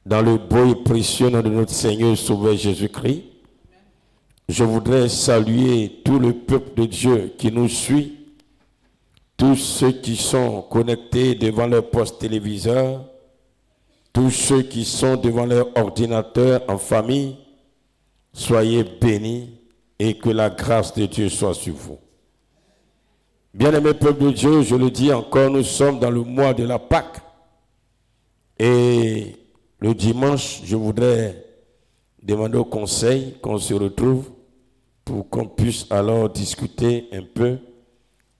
Dans le beau et précieux nom de notre Seigneur et Sauveur Jésus-Christ, je voudrais saluer tout le peuple de Dieu qui nous suit, tous ceux qui sont connectés devant leur poste téléviseur, tous ceux qui sont devant leur ordinateur en famille. Soyez bénis et que la grâce de Dieu soit sur vous. Bien-aimés peuple de Dieu, je le dis encore, nous sommes dans le mois de la Pâque. Et le dimanche, je voudrais demander au conseil qu'on se retrouve pour qu'on puisse alors discuter un peu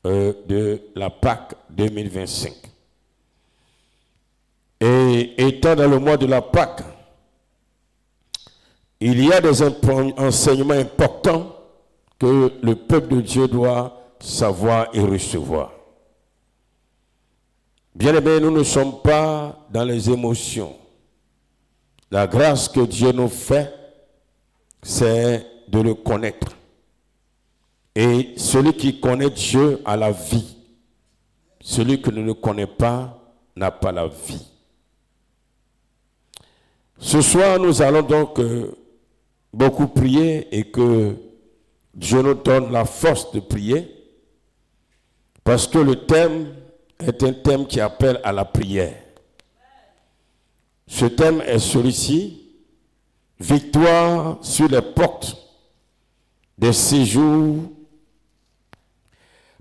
de la Pâque 2025. Et étant dans le mois de la Pâque, il y a des enseignements importants que le peuple de Dieu doit savoir et recevoir. Bien aimé, nous ne sommes pas dans les émotions. La grâce que Dieu nous fait, c'est de le connaître. Et celui qui connaît Dieu a la vie. Celui qui ne le connaît pas n'a pas la vie. Ce soir, nous allons donc beaucoup prier et que Dieu nous donne la force de prier parce que le thème est un thème qui appelle à la prière. Ce thème est celui-ci, victoire sur les portes des séjours,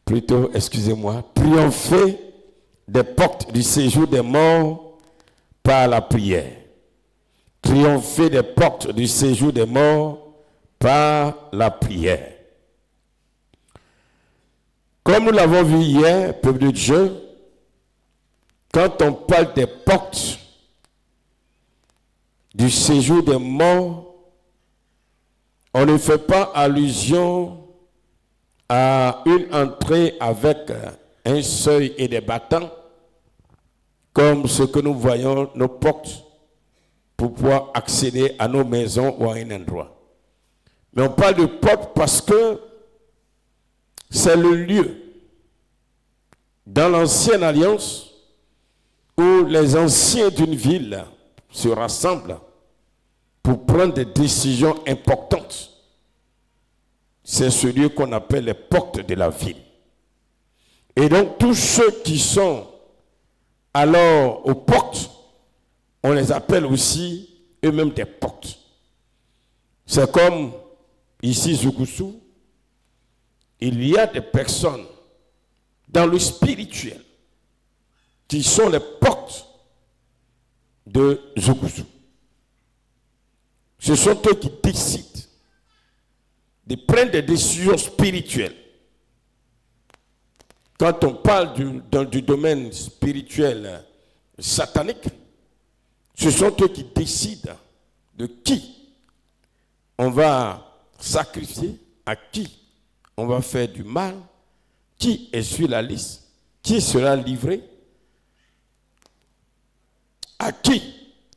plutôt, excusez-moi, triompher des portes du séjour des morts par la prière. Triompher des portes du séjour des morts par la prière. Comme nous l'avons vu hier, peuple de Dieu, quand on parle des portes du séjour des morts, on ne fait pas allusion à une entrée avec un seuil et des battants, comme ce que nous voyons nos portes pour pouvoir accéder à nos maisons ou à un endroit. Mais on parle de porte parce que c'est le lieu dans l'ancienne alliance où les anciens d'une ville se rassemblent pour prendre des décisions importantes. C'est ce lieu qu'on appelle les portes de la ville. Et donc tous ceux qui sont alors aux portes, on les appelle aussi eux-mêmes des portes. C'est comme ici, Zougoussou, il y a des personnes dans le spirituel qui sont les portes de Zougoussou. Ce sont eux qui décident de prendre des décisions spirituelles. Quand on parle du domaine spirituel satanique, ce sont eux qui décident de qui on va sacrifier, à qui on va faire du mal, qui est sur la liste, qui sera livré, à qui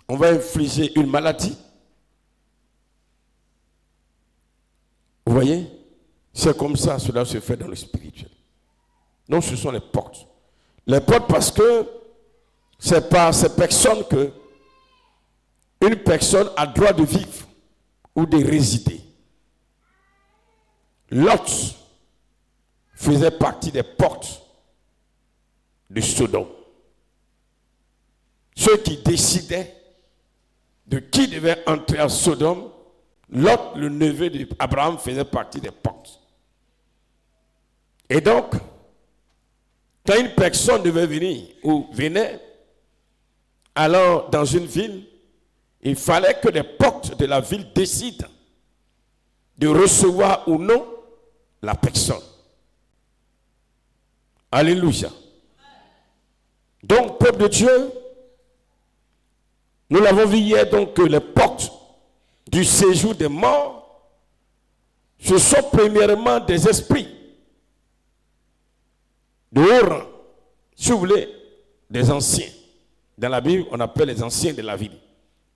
on va infliger une maladie. Vous voyez, c'est comme ça, cela se fait dans le spirituel. Donc ce sont les portes. Les portes parce que c'est par ces personnes que une personne a droit de vivre ou de résider. Lot faisait partie des portes de Sodome. Ceux qui décidaient de qui devait entrer à Sodome, Lot, le neveu d'Abraham, faisait partie des portes. Et donc, quand une personne devait venir ou venait, alors dans une ville, il fallait que les portes de la ville décident de recevoir ou non la personne. Alléluia. Donc, peuple de Dieu, nous l'avons vu hier, donc, que les portes du séjour des morts, ce sont premièrement des esprits de haut rang, si vous voulez, des anciens. Dans la Bible, on appelle les anciens de la ville.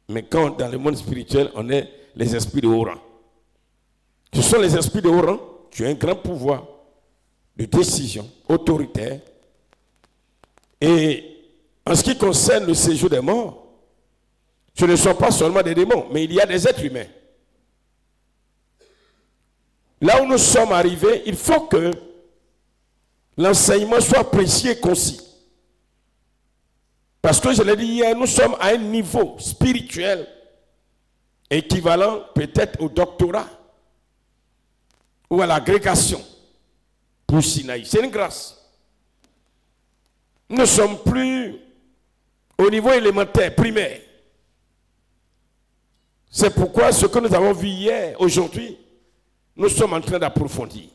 Mais quand dans le monde spirituel, on est les esprits de haut rang. Ce sont les esprits de haut rang qui ont un grand pouvoir de décision autoritaire. Et en ce qui concerne le séjour des morts, Ce ne sont pas seulement des démons, mais il y a des êtres humains. Là où nous sommes arrivés, il faut que l'enseignement soit précis et concis. Parce que je l'ai dit hier, nous sommes à un niveau spirituel équivalent peut-être au doctorat ou à l'agrégation pour Sinaï. C'est une grâce. Nous ne sommes plus au niveau élémentaire, primaire. C'est pourquoi ce que nous avons vu hier, aujourd'hui, nous sommes en train d'approfondir.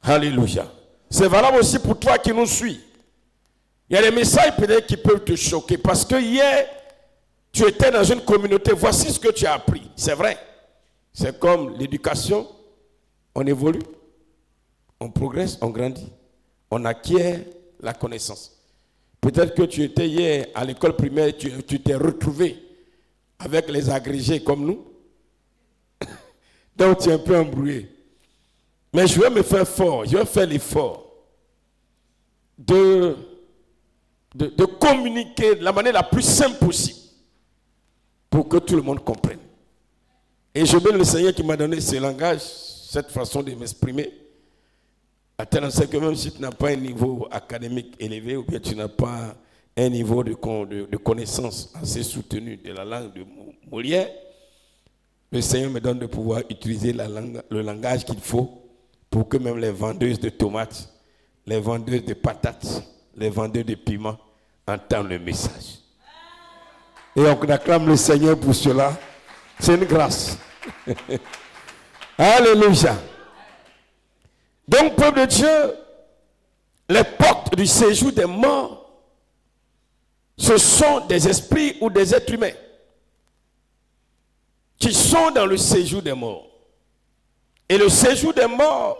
Alléluia. C'est valable aussi pour toi qui nous suis. Il y a des messages peut-être qui peuvent te choquer parce que hier, tu étais dans une communauté, voici ce que tu as appris. C'est vrai. C'est comme l'éducation, on évolue, on progresse, on grandit, on acquiert la connaissance. Peut-être que tu étais hier à l'école primaire, tu t'es retrouvé avec les agrégés comme nous. Donc tu es un peu embrouillé. Mais je vais me faire fort, je vais faire l'effort de communiquer de la manière la plus simple possible pour que tout le monde comprenne. Et je bénis le Seigneur qui m'a donné ce langage, cette façon de m'exprimer, à tel enseigne que même si tu n'as pas un niveau académique élevé ou bien tu n'as pas un niveau de connaissance assez soutenu de la langue de Molière, le Seigneur me donne de pouvoir utiliser le langage qu'il faut pour que même les vendeuses de tomates, les vendeuses de patates, les vendeurs de piments entendent le message. Et on acclame le Seigneur pour cela. C'est une grâce. Alléluia. Donc, peuple de Dieu, les portes du séjour des morts, ce sont des esprits ou des êtres humains qui sont dans le séjour des morts. Et le séjour des morts,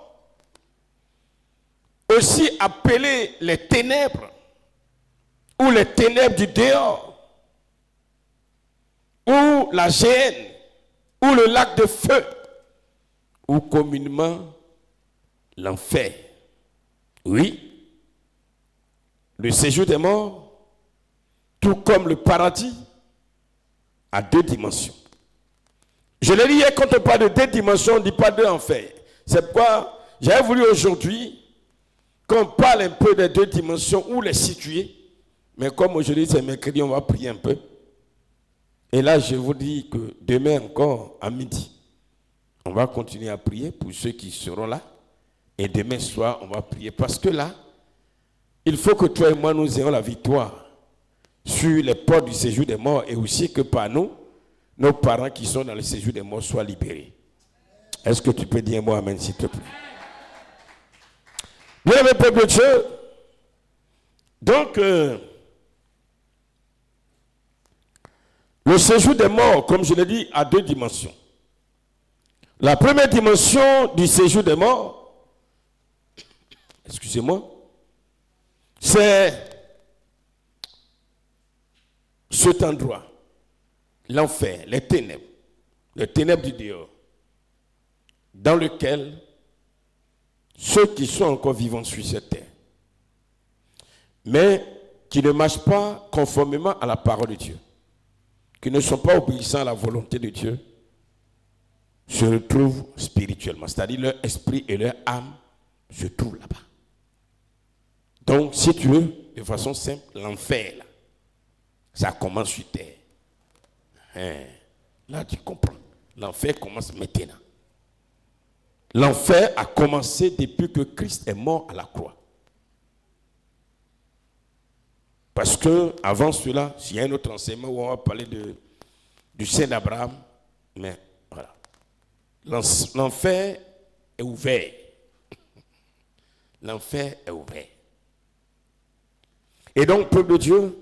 aussi appelé les ténèbres, ou les ténèbres du dehors, ou la géhenne, ou le lac de feu, ou communément l'enfer. Oui, le séjour des morts, tout comme le paradis, a deux dimensions. Je l'ai dit hier, quand on parle de deux dimensions, on ne dit pas deux enfers. C'est pourquoi j'avais voulu aujourd'hui qu'on parle un peu des deux dimensions, où les situer. Mais comme aujourd'hui c'est mercredi, on va prier un peu. Et là, je vous dis que demain encore, à midi, on va continuer à prier pour ceux qui seront là. Et demain soir, on va prier. Parce que là, il faut que toi et moi, nous ayons la victoire sur les portes du séjour des morts et aussi que par nous, nos parents qui sont dans le séjour des morts soient libérés. Est-ce que tu peux dire moi amen, s'il te plaît? Bien, mes peuple de Dieu, donc, le séjour des morts, comme je l'ai dit, a deux dimensions. La première dimension du séjour des morts, excusez-moi, c'est cet endroit, l'enfer, les ténèbres du dehors, dans lequel ceux qui sont encore vivants sur cette terre, mais qui ne marchent pas conformément à la parole de Dieu, qui ne sont pas obéissants à la volonté de Dieu, se retrouvent spirituellement. C'est-à-dire leur esprit et leur âme se trouvent là-bas. Donc, si tu veux, de façon simple, l'enfer, là, ça commence sur terre. Là, tu comprends. L'enfer commence maintenant. L'enfer a commencé depuis que Christ est mort à la croix. Parce que avant cela, s'il y a un autre enseignement où on va parler du Saint d'Abraham, mais voilà. L'enfer est ouvert. L'enfer est ouvert. Et donc, peuple de Dieu,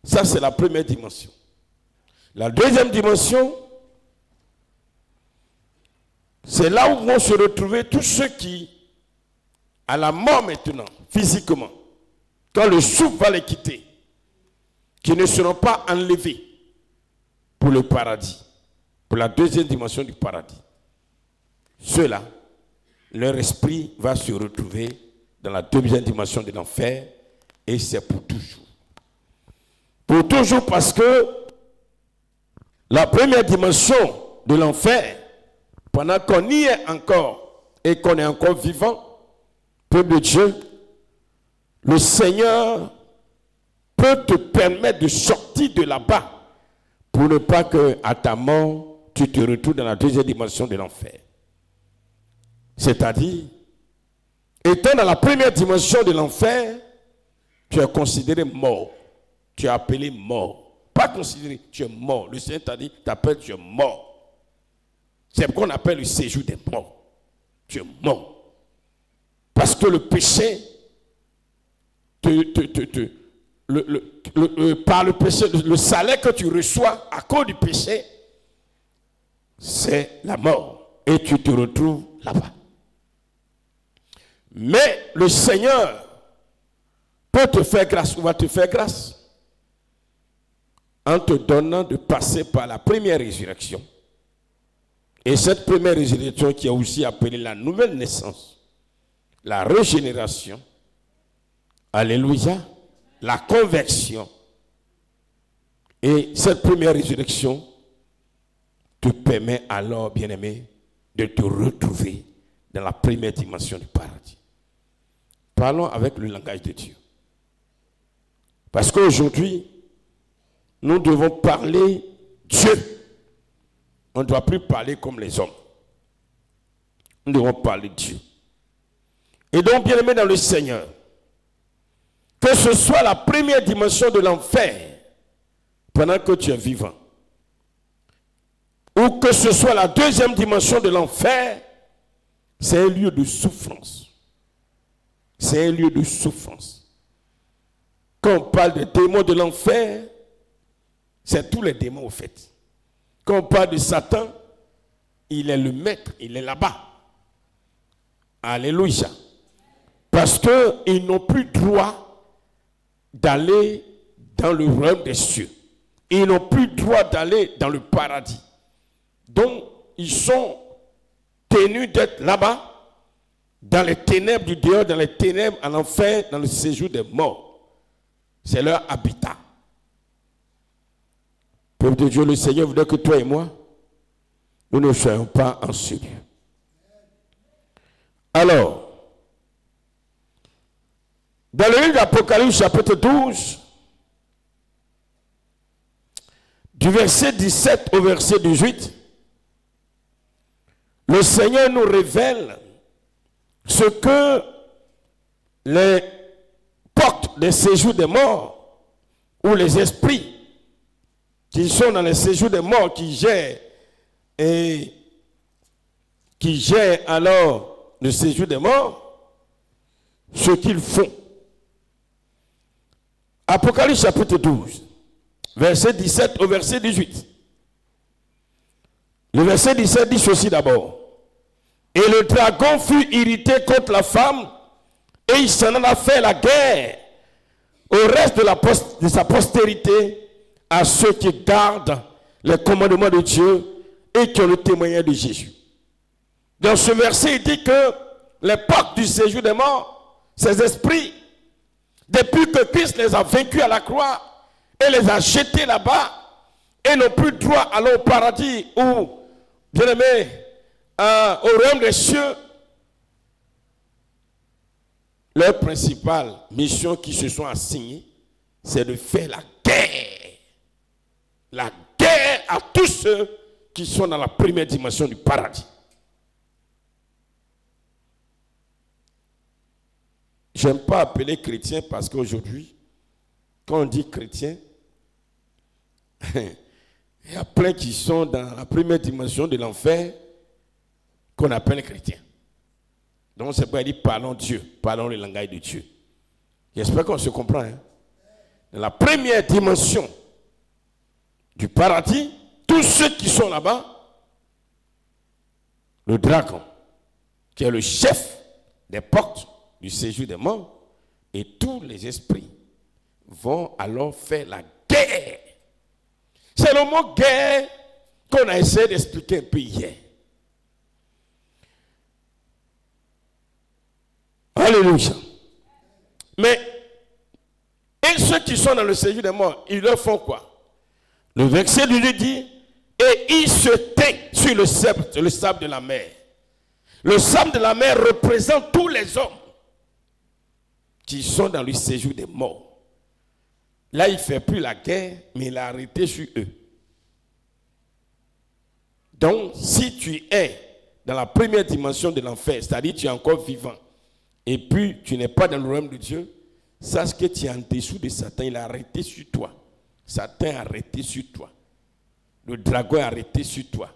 ça c'est la première dimension. La deuxième dimension, c'est là où vont se retrouver tous ceux qui, à la mort maintenant, physiquement, quand le souffle va les quitter, qui ne seront pas enlevés pour le paradis, pour la deuxième dimension du paradis. Ceux-là, leur esprit va se retrouver dans la deuxième dimension de l'enfer et c'est pour toujours. Pour toujours, parce que la première dimension de l'enfer, pendant qu'on y est encore et qu'on est encore vivant, peuple de Dieu, le Seigneur peut te permettre de sortir de là-bas pour ne pas que à ta mort, tu te retrouves dans la deuxième dimension de l'enfer. C'est-à-dire, étant dans la première dimension de l'enfer, tu es considéré mort. Tu es appelé mort. Pas considéré, tu es mort. Le Seigneur t'a dit, t'appelles, tu es mort. C'est ce qu'on appelle le séjour des morts. Tu es mort. Parce que le péché, par le péché, le salaire que tu reçois à cause du péché, c'est la mort. Et tu te retrouves là-bas. Mais le Seigneur peut te faire grâce, ou va te faire grâce, en te donnant de passer par la première résurrection. Et cette première résurrection qui est aussi appelée la nouvelle naissance, la régénération, alléluia, la conversion. Et cette première résurrection te permet alors, bien-aimé, de te retrouver dans la première dimension du paradis. Parlons avec le langage de Dieu. Parce qu'aujourd'hui, nous devons parler Dieu. On ne doit plus parler comme les hommes. Nous devons parler Dieu. Et donc, bien-aimé dans le Seigneur, que ce soit la première dimension de l'enfer, pendant que tu es vivant, ou que ce soit la deuxième dimension de l'enfer, c'est un lieu de souffrance. C'est un lieu de souffrance. Quand on parle des démons de l'enfer, c'est tous les démons au fait. Quand on parle de Satan, il est le maître, il est là-bas. Alléluia. Parce qu'ils n'ont plus droit d'aller dans le royaume des cieux. Ils n'ont plus droit d'aller dans le paradis. Donc, ils sont tenus d'être là-bas, dans les ténèbres du dehors, dans les ténèbres en enfer, dans le séjour des morts. C'est leur habitat. Peuple de Dieu, le Seigneur voudrait que toi et moi, nous ne soyons pas en ce lieu. Alors, dans le livre d'Apocalypse, chapitre 12, du verset 17 au verset 18, le Seigneur nous révèle ce que les portes des séjours des morts, ou les esprits qui sont dans les séjours des morts, qui gèrent alors le séjour des morts, ce qu'ils font. Apocalypse chapitre 12, verset 17 au verset 18. Le verset 17 dit ceci d'abord. Et le dragon fut irrité contre la femme, et il s'en a fait la guerre au reste de sa postérité, à ceux qui gardent les commandements de Dieu et qui ont le témoignage de Jésus. Dans ce verset, il dit que les portes du séjour des morts, ces esprits, depuis que Christ les a vaincus à la croix et les a jetés là-bas, et n'ont plus droit à aller au paradis ou, bien aimé, au royaume des cieux, leur principale mission qui se sont assignées, c'est de faire la guerre. La guerre à tous ceux qui sont dans la première dimension du paradis. J'aime pas appeler chrétien parce qu'aujourd'hui, quand on dit chrétien, il y a plein qui sont dans la première dimension de l'enfer qu'on appelle chrétien. Donc c'est pourquoi il dit parlons Dieu, parlons le langage de Dieu. J'espère qu'on se comprend. Hein? Dans la première dimension du paradis, tous ceux qui sont là-bas, le dragon, qui est le chef des portes du séjour des morts, et tous les esprits vont alors faire la guerre. C'est le mot guerre qu'on a essayé d'expliquer un peu hier. Alléluia. Mais un ceux qui sont dans le séjour des morts, ils leur font quoi? Le verset 18 dit, et ils se tait sur le sable de la mer. Le sable de la mer représente tous les hommes qui sont dans le séjour des morts. Là, il ne fait plus la guerre, mais il a arrêté sur eux. Donc, si tu es dans la première dimension de l'enfer, c'est-à-dire tu es encore vivant, et puis tu n'es pas dans le royaume de Dieu, sache que tu es en dessous de Satan, il a arrêté sur toi. Satan a arrêté sur toi. Le dragon est arrêté sur toi.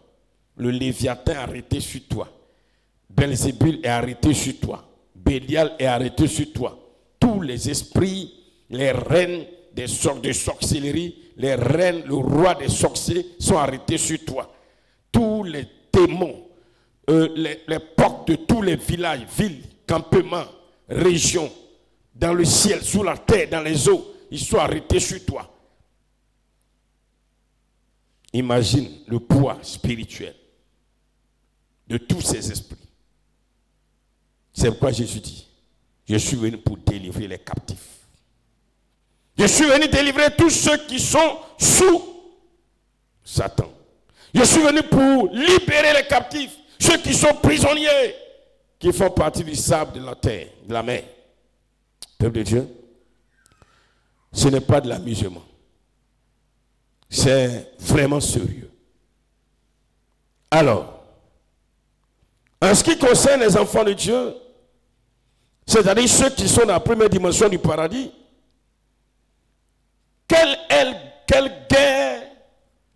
Le léviathan est arrêté sur toi. Belzébul est arrêté sur toi. Bélial est arrêté sur toi. Tous les esprits, les reines de sorcellerie, les reines, le roi des sorciers sont arrêtés sur toi. Tous les démons, les portes de tous les villages, villes, campements, régions, dans le ciel, sous la terre, dans les eaux, ils sont arrêtés sur toi. Imagine le poids spirituel de tous ces esprits. C'est pourquoi Jésus dit, je suis venu pour délivrer les captifs. Je suis venu délivrer tous ceux qui sont sous Satan. Je suis venu pour libérer les captifs, ceux qui sont prisonniers, qui font partie du sable de la terre, de la mer. Peuple de Dieu, ce n'est pas de l'amusement. C'est vraiment sérieux. Alors, en ce qui concerne les enfants de Dieu, c'est-à-dire ceux qui sont dans la première dimension du paradis, quelle guerre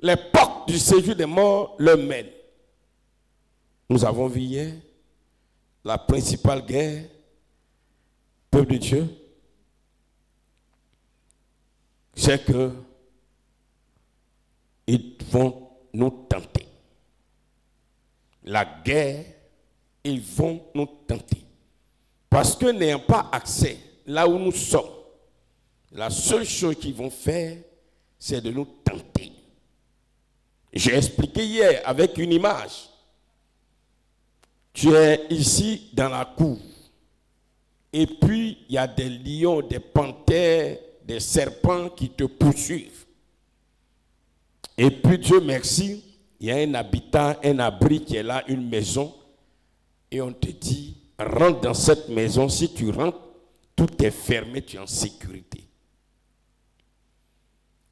les portes du séjour des morts leur mènent? Nous avons vu hier la principale guerre, peuple de Dieu, c'est que ils vont nous tenter. La guerre, ils vont nous tenter. Parce que n'ayant pas accès là où nous sommes, la seule chose qu'ils vont faire, c'est de nous tenter. J'ai expliqué hier avec une image. Tu es ici dans la cour. Et puis, il y a des lions, des panthères, des serpents qui te poursuivent. Et puis, Dieu merci, il y a un habitat, un abri qui est là, une maison. Et on te dit, rentre dans cette maison. Si tu rentres, tout est fermé, tu es en sécurité.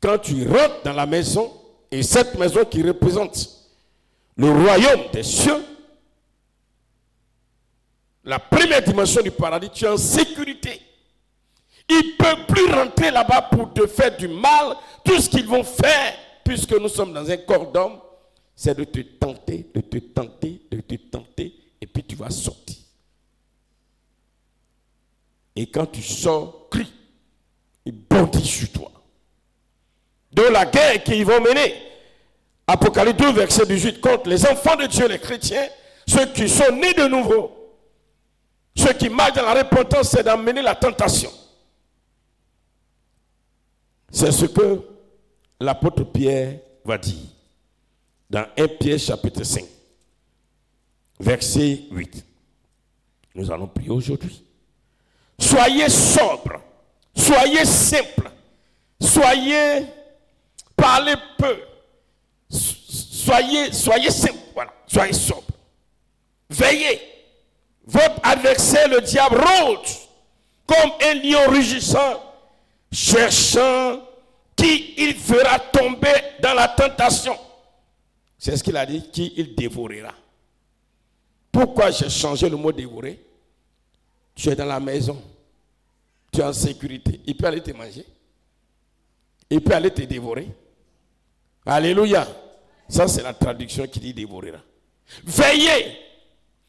Quand tu rentres dans la maison, et cette maison qui représente le royaume des cieux, la première dimension du paradis, tu es en sécurité. Ils ne peuvent plus rentrer là-bas pour te faire du mal. Tout ce qu'ils vont faire, puisque nous sommes dans un corps d'homme, c'est de te tenter, de te tenter, de te tenter, et puis tu vas sortir. Et quand tu sors, crie, ils bondissent sur toi. De la guerre qu'ils vont mener, Apocalypse 2, verset 18, contre les enfants de Dieu, les chrétiens, ceux qui sont nés de nouveau, ceux qui marchent dans la repentance, c'est d'amener la tentation. C'est ce que l'apôtre Pierre va dire dans 1 Pierre chapitre 5, verset 8. Nous allons prier aujourd'hui. Soyez sobres, soyez simples, parlez peu, soyez simples, voilà, soyez sobres. Veillez, votre adversaire le diable rôde comme un lion rugissant, cherchant qui il fera tomber dans la tentation. C'est ce qu'il a dit, qui il dévorera. Pourquoi j'ai changé le mot dévorer? Tu es dans la maison, tu es en sécurité. Il peut aller te manger, il peut aller te dévorer. Alléluia. Ça, c'est la traduction qui dit dévorera. Veillez,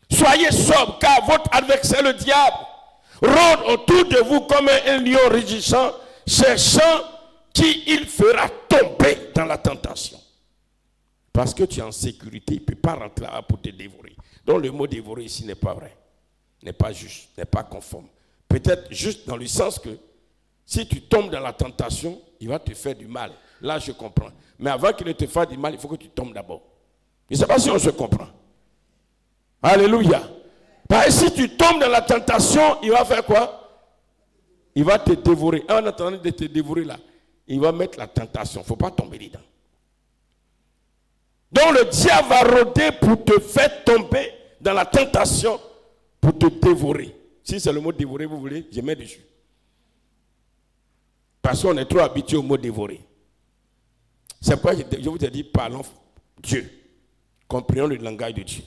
soyez sobres, car votre adversaire, le diable, rôde autour de vous comme un lion rugissant, cherchant qui il fera tomber dans la tentation. Parce que tu es en sécurité, il ne peut pas rentrer là pour te dévorer. Donc le mot dévorer ici n'est pas vrai, n'est pas juste, n'est pas conforme. Peut-être juste dans le sens que si tu tombes dans la tentation, il va te faire du mal. Là, je comprends. Mais avant qu'il ne te fasse du mal, il faut que tu tombes d'abord. Je ne sais pas si on se comprend. Alléluia. Parce que si tu tombes dans la tentation, il va faire quoi? il va te dévorer. En attendant de te dévorer là, il va mettre la tentation. Il ne faut pas tomber dedans. Donc le diable va rôder pour te faire tomber dans la tentation pour te dévorer. Si c'est le mot dévorer, vous voulez, je mets dessus. Parce qu'on est trop habitué au mot dévorer. C'est pourquoi je vous ai dit, parlons Dieu. Comprenons le langage de Dieu.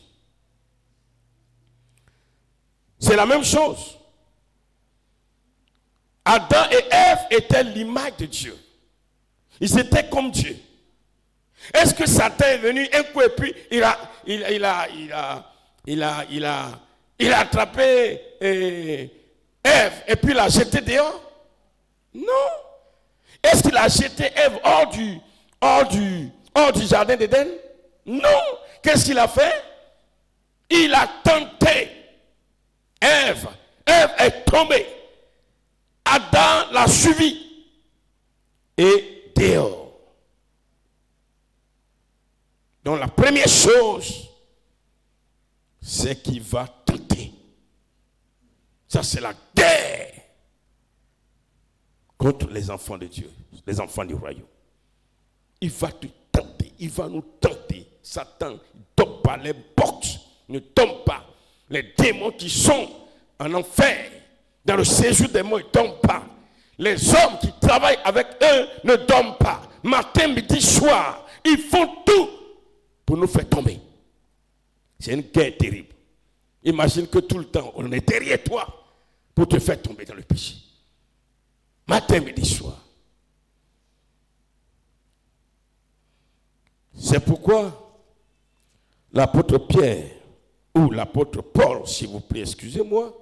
C'est la même chose. Adam et Ève étaient l'image de Dieu. Ils étaient comme Dieu. Est-ce que Satan est venu un coup et puis il a attrapé Ève et puis l'a jeté dehors? Non. Est-ce qu'il a jeté Ève hors du jardin d'Éden? Non. Qu'est-ce qu'il a fait? Il a tenté Ève. Ève est tombée. Adam l'a suivi. Et dehors. Donc la première chose, c'est qu'il va tenter. Ça, c'est la guerre contre les enfants de Dieu, les enfants du royaume. Il va te tenter, il va nous tenter. Satan ne tombe pas, les box ne tombent pas. Les démons qui sont en enfer, dans le séjour des morts, ils ne tombent pas. Les hommes qui travaillent avec eux ne dorment pas. Matin, midi, soir, ils font tout pour nous faire tomber. C'est une guerre terrible. Imagine que tout le temps, on est derrière toi pour te faire tomber dans le péché. Matin, midi, soir. C'est pourquoi l'apôtre Pierre, ou l'apôtre Paul, s'il vous plaît, excusez-moi,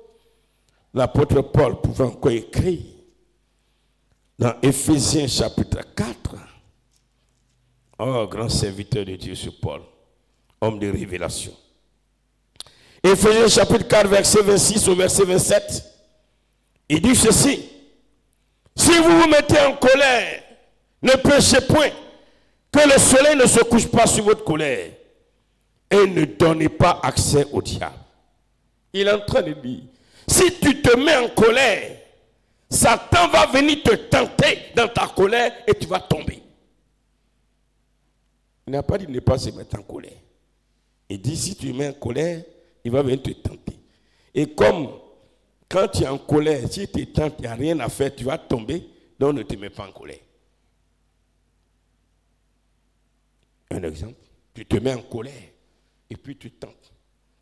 l'apôtre Paul pouvait encore écrire dans Éphésiens chapitre 4, oh, grand serviteur de Dieu, ce Paul, homme de révélation. Éphésiens chapitre 4, verset 26 au verset 27, il dit ceci: si vous vous mettez en colère, ne péchez point, que le soleil ne se couche pas sur votre colère, et ne donnez pas accès au diable. Il est en train de dire, si tu te mets en colère, Satan va venir te tenter dans ta colère et tu vas tomber. Il n'a pas dit de ne pas se mettre en colère. Il dit, si tu te mets en colère, il va venir te tenter. Et comme quand tu es en colère, si tu te tentes, il n'y a rien à faire, tu vas tomber, donc ne te mets pas en colère. Un exemple, tu te mets en colère et puis tu tentes.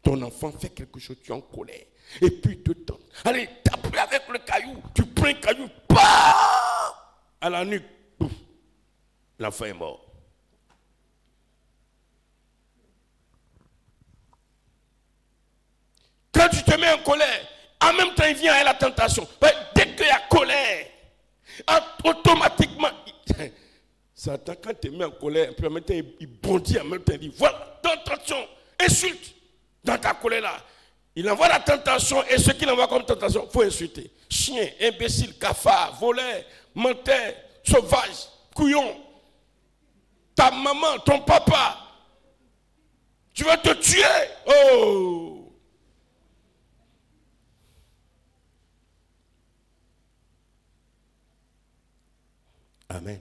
Ton enfant fait quelque chose, tu es en colère et puis tu te tentes. Allez, tape avec le caillou, tu prends un caillou, bah, à la nuque, pouf, l'enfant est mort. Quand tu te mets en colère, en même temps il vient à la tentation. Dès qu'il y a colère, automatiquement, Satan, quand tu te mets en colère, puis en même temps il bondit, en même temps il dit, voilà, tentation, insulte dans ta colère là. Il envoie la tentation et ce qu'il envoie comme tentation, il faut insulter. Chien, imbécile, cafard, voleur, menteur, sauvage, couillon, ta maman, ton papa, tu vas te tuer. Oh! Amen.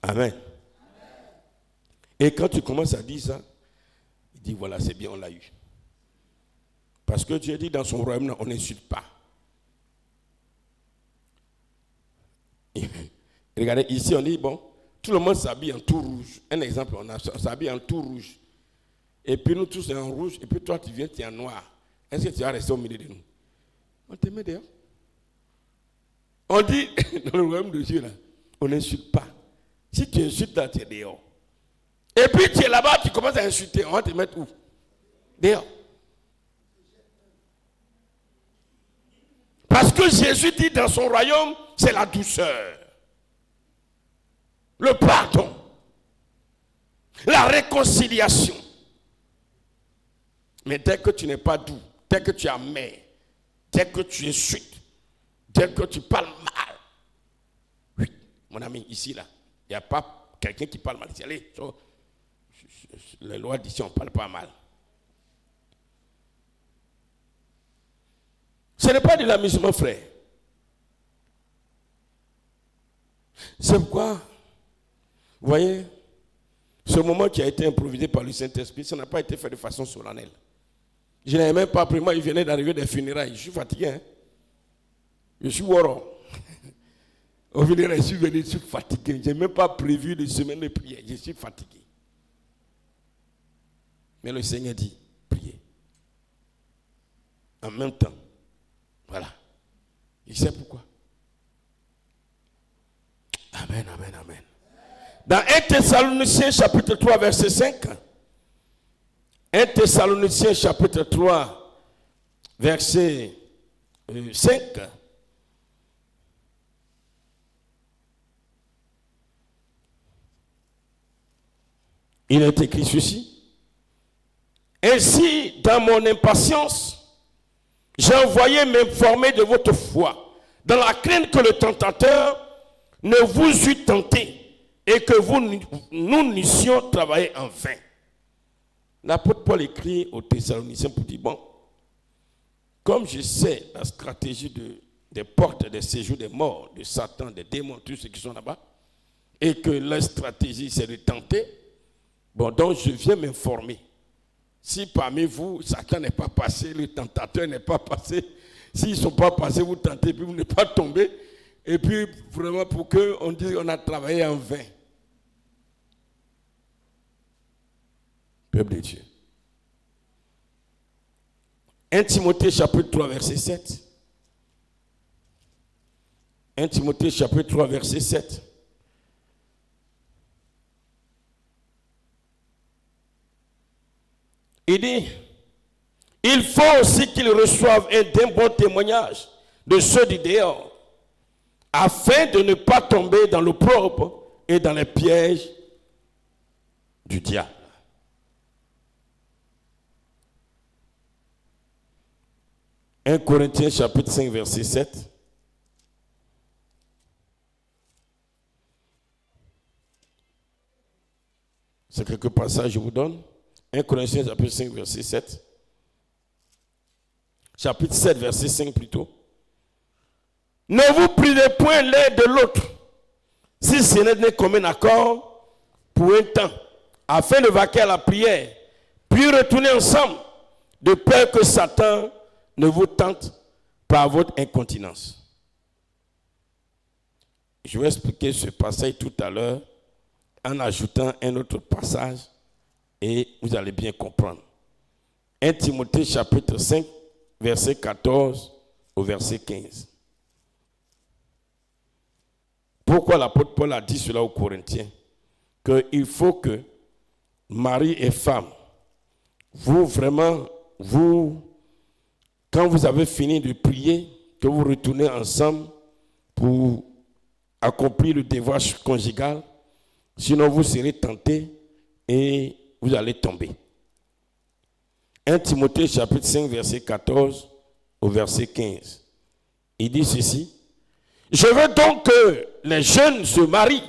Amen. Et quand tu commences à dire ça, il dit voilà, c'est bien, on l'a eu. Parce que Dieu dit dans son royaume, on n'insulte pas. Regardez, ici on dit, bon, tout le monde s'habille en tout rouge. Un exemple, on s'habille en tout rouge. Et puis nous tous sommes en rouge, et puis toi tu viens, tu es en noir. Est-ce que tu vas rester au milieu de nous? On te met dehors. On dit, dans le royaume de Dieu, là, on n'insulte pas. Si tu insultes, là, tu es dehors. Et puis tu es là-bas, tu commences à insulter. On va te mettre où? Dehors. Parce que Jésus dit dans son royaume, c'est la douceur, le pardon, la réconciliation. Mais dès que tu n'es pas doux, dès que tu es amer, dès que tu insultes, dès que tu parles mal, oui, mon ami, ici, là, il n'y a pas quelqu'un qui parle mal. Allez, les lois d'ici, on ne parle pas mal. Ce n'est pas de l'amusement, frère. C'est pourquoi, vous voyez, ce moment qui a été improvisé par le Saint-Esprit, ça n'a pas été fait de façon solennelle. Je n'avais même pas pris, moi, il venait d'arriver des funérailles. Je suis fatigué, hein. Je suis woro. Au funérailles, je suis venu, je suis fatigué. Je n'ai même pas prévu de semaine de prière. Je suis fatigué. Mais le Seigneur dit, priez. En même temps. Voilà. Il sait pourquoi. Amen, amen, amen. Dans 1 Thessaloniciens chapitre 3 verset 5. 1 Thessaloniciens chapitre 3 verset 5. Il est écrit ceci. Ainsi, dans mon impatience, j'ai envoyé m'informer de votre foi, dans la crainte que le tentateur ne vous eût tenté et que nous n'eussions travaillé en vain. L'apôtre Paul écrit aux Thessaloniciens pour dire, bon, comme je sais la stratégie des portes des séjours des morts, de Satan, des démons, tous ceux qui sont là-bas, et que leur stratégie c'est de tenter, bon, donc je viens m'informer. Si parmi vous, Satan n'est pas passé, le tentateur n'est pas passé, s'ils ne sont pas passés, vous tentez, puis vous n'êtes pas tombé, et puis vraiment pour qu'on dise qu'on a travaillé en vain. Peuple de Dieu. 1 Timothée chapitre 3 verset 7. 1 Timothée chapitre 3 verset 7. Il dit, il faut aussi qu'ils reçoivent d'un bon témoignage de ceux du dehors, afin de ne pas tomber dans l'opprobre et dans les pièges du diable. « 1 Corinthiens chapitre 5 verset 7. C'est quelques passages que je vous donne. 1 Corinthiens chapitre 5 verset 7. Chapitre 7 verset 5 plutôt. Ne vous privez point l'un de l'autre, si ce n'est comme un accord pour un temps, afin de vaquer à la prière, puis retourner ensemble, de peur que Satan ne vous tente par votre incontinence. Je vais expliquer ce passage tout à l'heure en ajoutant un autre passage et vous allez bien comprendre. 1 Timothée chapitre 5, verset 14 au verset 15. Pourquoi l'apôtre Paul a dit cela aux Corinthiens? Qu'il faut que mari et femme, vous vraiment, quand vous avez fini de prier, que vous retournez ensemble pour accomplir le devoir conjugal, sinon vous serez tentés et vous allez tomber. 1 Timothée chapitre 5 verset 14 au verset 15. Il dit ceci. Je veux donc que les jeunes se marient,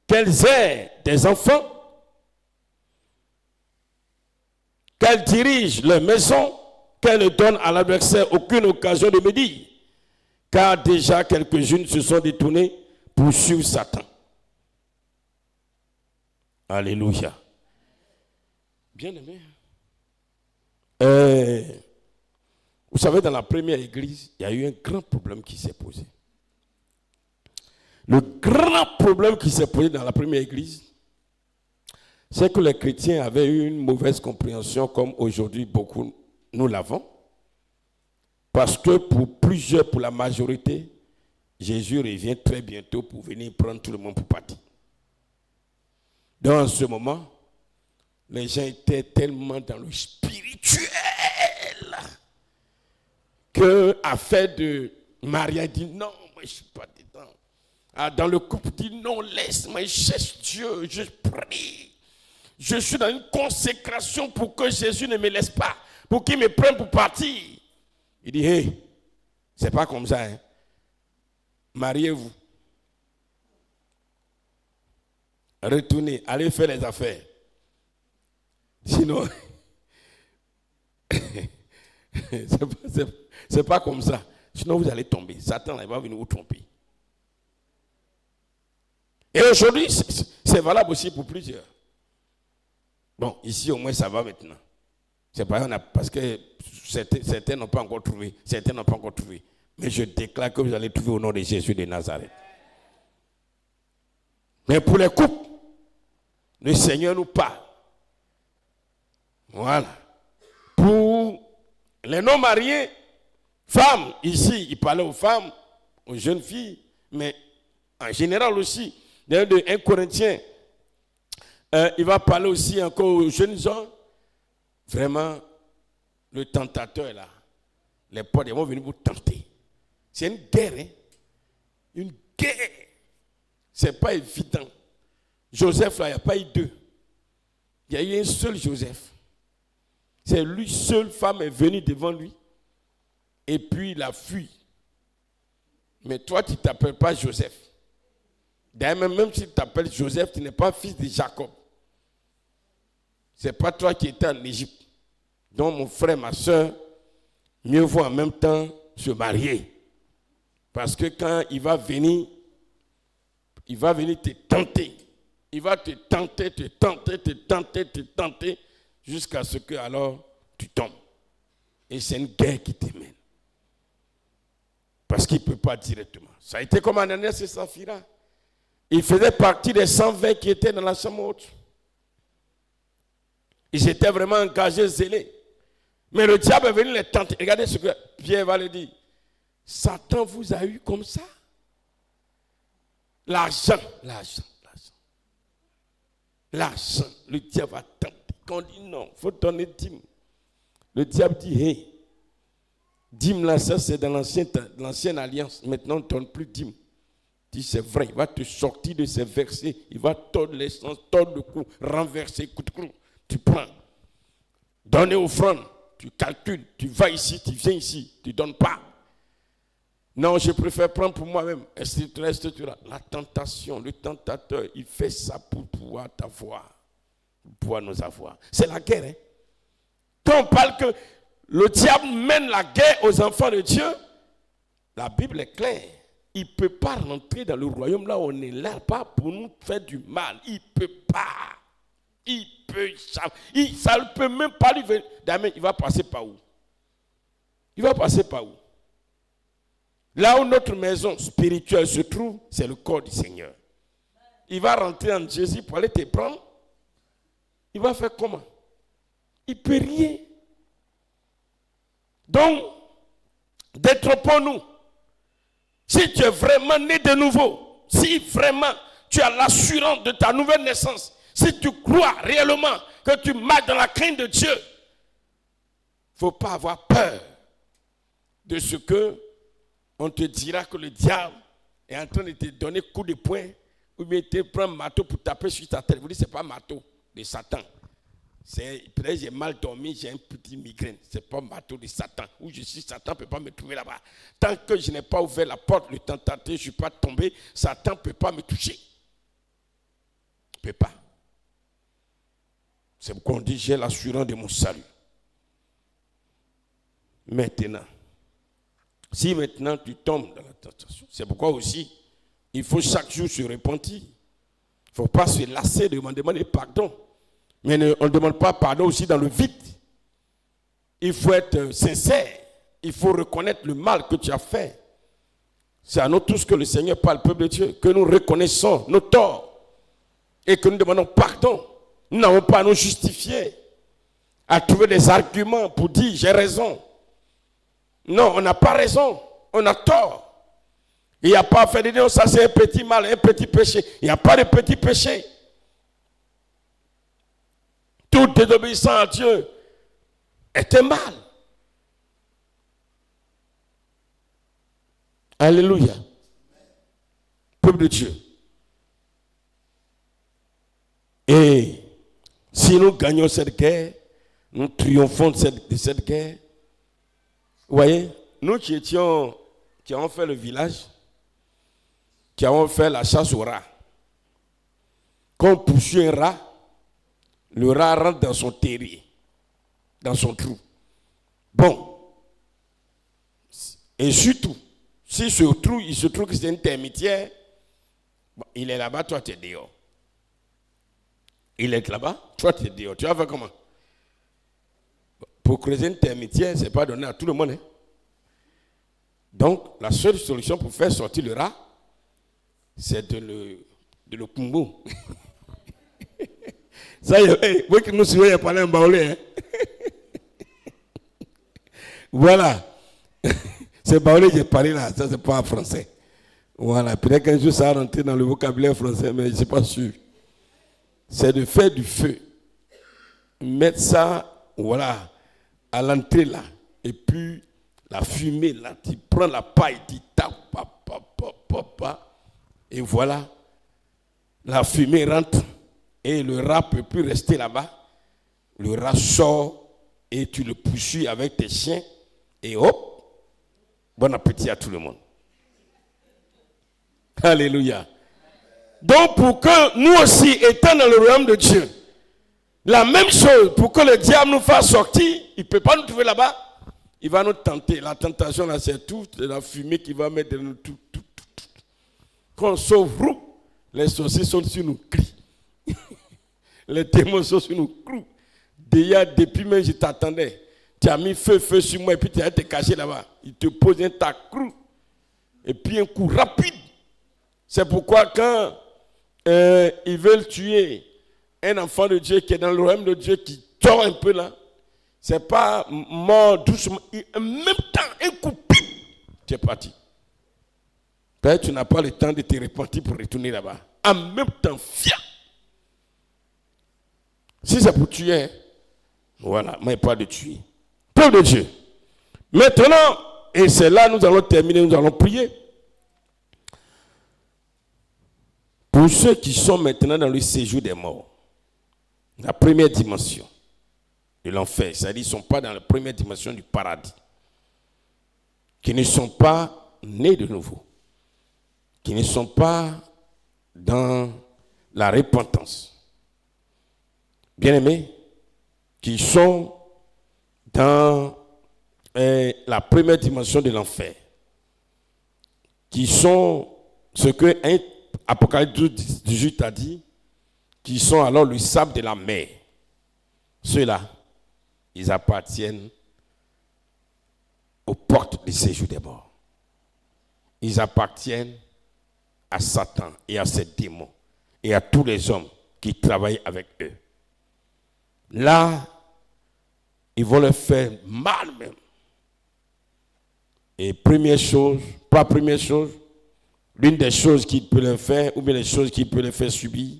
qu'elles aient des enfants, qu'elles dirigent leur maison, qu'elles ne donnent à l'adversaire aucune occasion de médire, car déjà quelques-unes se sont détournées pour suivre Satan. Alléluia. Bien aimé. Vous savez, dans la première église, il y a eu un grand problème qui s'est posé. Le grand problème qui s'est posé dans la première église, c'est que les chrétiens avaient eu une mauvaise compréhension, comme aujourd'hui beaucoup nous l'avons. Parce que pour la majorité, Jésus revient très bientôt pour venir prendre tout le monde pour partir. Dans ce moment, les gens étaient tellement dans le spirituel que, affaire de Maria dit non, moi je ne suis pas dedans. Dans le couple dit non, laisse-moi, je cherche Dieu, je prie. Je suis dans une consécration pour que Jésus ne me laisse pas, pour qu'il me prenne pour partir. Il dit, hey, c'est pas comme ça, hein. Mariez-vous. Retournez, allez faire les affaires. Sinon, c'est pas comme ça. Sinon, vous allez tomber. Satan il va venir vous tromper. Et aujourd'hui, c'est valable aussi pour plusieurs. Bon, ici au moins ça va maintenant. C'est pas parce que certains n'ont pas encore trouvé. Certains n'ont pas encore trouvé. Mais je déclare que vous allez trouver au nom de Jésus de Nazareth. Mais pour les couples, le Seigneur nous parle. Voilà. Pour les non-mariés, femmes, ici, il parlait aux femmes, aux jeunes filles, mais en général aussi, dans 1 Corinthiens, il va parler aussi encore aux jeunes gens. Vraiment, le tentateur là, les potes, ils vont venir vous tenter. C'est une guerre, hein? Une guerre. C'est pas évident. Joseph là, il n'y a pas eu deux. Il y a eu un seul Joseph. C'est lui seul, femme est venue devant lui. Et puis il a fui. Mais toi, tu ne t'appelles pas Joseph. D'ailleurs, même si tu t'appelles Joseph, tu n'es pas fils de Jacob. Ce n'est pas toi qui étais en Égypte. Donc mon frère, ma soeur, mieux vaut en même temps se marier. Parce que quand il va venir te tenter. Il va te tenter, jusqu'à ce que alors tu tombes. Et c'est une guerre qui te mène. Parce qu'il ne peut pas directement. Ça a été comme Ananias et Saphira. Ils faisaient partie des 120 qui étaient dans la chambre haute. Ils étaient vraiment engagés, zélés. Mais le diable est venu les tenter. Regardez ce que Pierre va le dire. Satan vous a eu comme ça. L'argent. Le diable va tenter. Quand on dit non, il faut donner dîme. Le diable dit, hé, dîme là, ça c'est dans l'ancienne alliance. Maintenant, on ne donne plus dîme. Il dit, c'est vrai, il va te sortir de ces versets. Il va tordre l'essence, tordre le cou, renverser, coup de clou. Tu prends. Donner offrande. Tu calcules. Tu vas ici, tu viens ici. Tu ne donnes pas. Non, je préfère prendre pour moi-même. La tentation, le tentateur, il fait ça pour pouvoir t'avoir. Pour pouvoir nous avoir. C'est la guerre. Hein? Quand on parle que le diable mène la guerre aux enfants de Dieu, la Bible est claire. Il ne peut pas rentrer dans le royaume là où on est là, pas pour nous faire du mal. Il ne peut pas. Ça ne peut même pas lui venir. Il va passer par où? Là où notre maison spirituelle se trouve, c'est le corps du Seigneur. Il va rentrer en Jésus pour aller te prendre. Il va faire comment? Il ne peut rien. Donc, détrompons-nous. Si tu es vraiment né de nouveau, si vraiment tu as l'assurance de ta nouvelle naissance, si tu crois réellement que tu marches dans la crainte de Dieu, il ne faut pas avoir peur de ce que on te dira que le diable est en train de te donner coup de poing ou bien te prend un marteau pour taper sur ta tête. Vous dites, ce n'est pas un marteau de Satan. Peut-être j'ai mal dormi, j'ai un petit migraine. Ce n'est pas un marteau de Satan. Où je suis, Satan ne peut pas me trouver là-bas. Tant que je n'ai pas ouvert la porte, le tentateur, je ne suis pas tombé, Satan ne peut pas me toucher. Il ne peut pas. C'est pourquoi on dit, j'ai l'assurance de mon salut. Maintenant, si maintenant tu tombes dans la tentation, c'est pourquoi aussi, il faut chaque jour se repentir. Il ne faut pas se lasser de demander pardon. Mais on ne demande pas pardon aussi dans le vide. Il faut être sincère. Il faut reconnaître le mal que tu as fait. C'est à nous tous que le Seigneur parle, peuple de Dieu, que nous reconnaissons nos torts et que nous demandons pardon. Nous n'avons pas à nous justifier, à trouver des arguments pour dire j'ai raison. Non, on n'a pas raison, on a tort. Il n'y a pas à faire des non, ça c'est un petit mal, un petit péché. Il n'y a pas de petit péché. Tout désobéissant à Dieu est un mal. Alléluia. Peuple de Dieu. Et si nous gagnons cette guerre, nous triomphons de cette guerre. Vous voyez, nous qui avons fait le village, qui avons fait la chasse au rat. Quand on poursuit un rat, le rat rentre dans son terrier, dans son trou. Bon. Et surtout, si ce trou, il se trouve que c'est une termitière, Bon, il est là-bas, toi tu es dehors. Il est là-bas, toi tu es dehors. Tu vas faire comment? Pour creuser une termitière, ce n'est pas donné à tout le monde. Hein? Donc, la seule solution pour faire sortir le rat, c'est de le kumbo. Ça y est, vous qui nous suivez, il n'y a pas un baoulé. Hein? Voilà. C'est baoulé que j'ai parlé là, ça c'est pas en français. Voilà, peut-être qu'un jour ça va rentrer dans le vocabulaire français, mais je ne suis pas sûr. C'est de faire du feu. Mettre ça, voilà, à l'entrée là. Et puis, la fumée là, tu prends la paille, tu tapes, et voilà, la fumée rentre et le rat ne peut plus rester là-bas. Le rat sort et tu le poursuis avec tes chiens et hop, bon appétit à tout le monde. Alléluia. Donc pour que nous aussi, étant dans le royaume de Dieu, la même chose, pour que le diable nous fasse sortir, il ne peut pas nous trouver là-bas, il va nous tenter. La tentation là, c'est tout, c'est la fumée qui va mettre dans nous tout. Quand on sauve, les sorciers sont sur nous, crient. Les démons sont sur nous, crient. Déjà, depuis même, je t'attendais. Tu as mis feu sur moi et puis tu as été caché là-bas. Il te pose un tas crou. Et puis un coup rapide. C'est pourquoi quand ils veulent tuer un enfant de Dieu qui est dans le royaume de Dieu, qui tord un peu là, c'est pas mort doucement. En même temps, un coup, pip, tu es parti. Peut-être tu n'as pas le temps de te repentir pour retourner là-bas. En même temps, fiat. Si c'est pour tuer, voilà, mais pas de tuer. Peuple de Dieu. Maintenant, et c'est là nous allons terminer, nous allons prier. Pour ceux qui sont maintenant dans le séjour des morts, la première dimension de l'enfer, c'est-à-dire qu'ils ne sont pas dans la première dimension du paradis, qui ne sont pas nés de nouveau, qui ne sont pas dans la repentance. Bien-aimés, qui sont dans la première dimension de l'enfer, qui sont ce que Apocalypse 18 a dit, qui sont alors le sable de la mer. Ceux-là, ils appartiennent aux portes du séjour des morts. Ils appartiennent à Satan et à ses démons et à tous les hommes qui travaillent avec eux. Là, ils vont leur faire mal même. Et l'une des choses qu'il peut leur faire, ou bien les choses qu'il peut leur faire subir,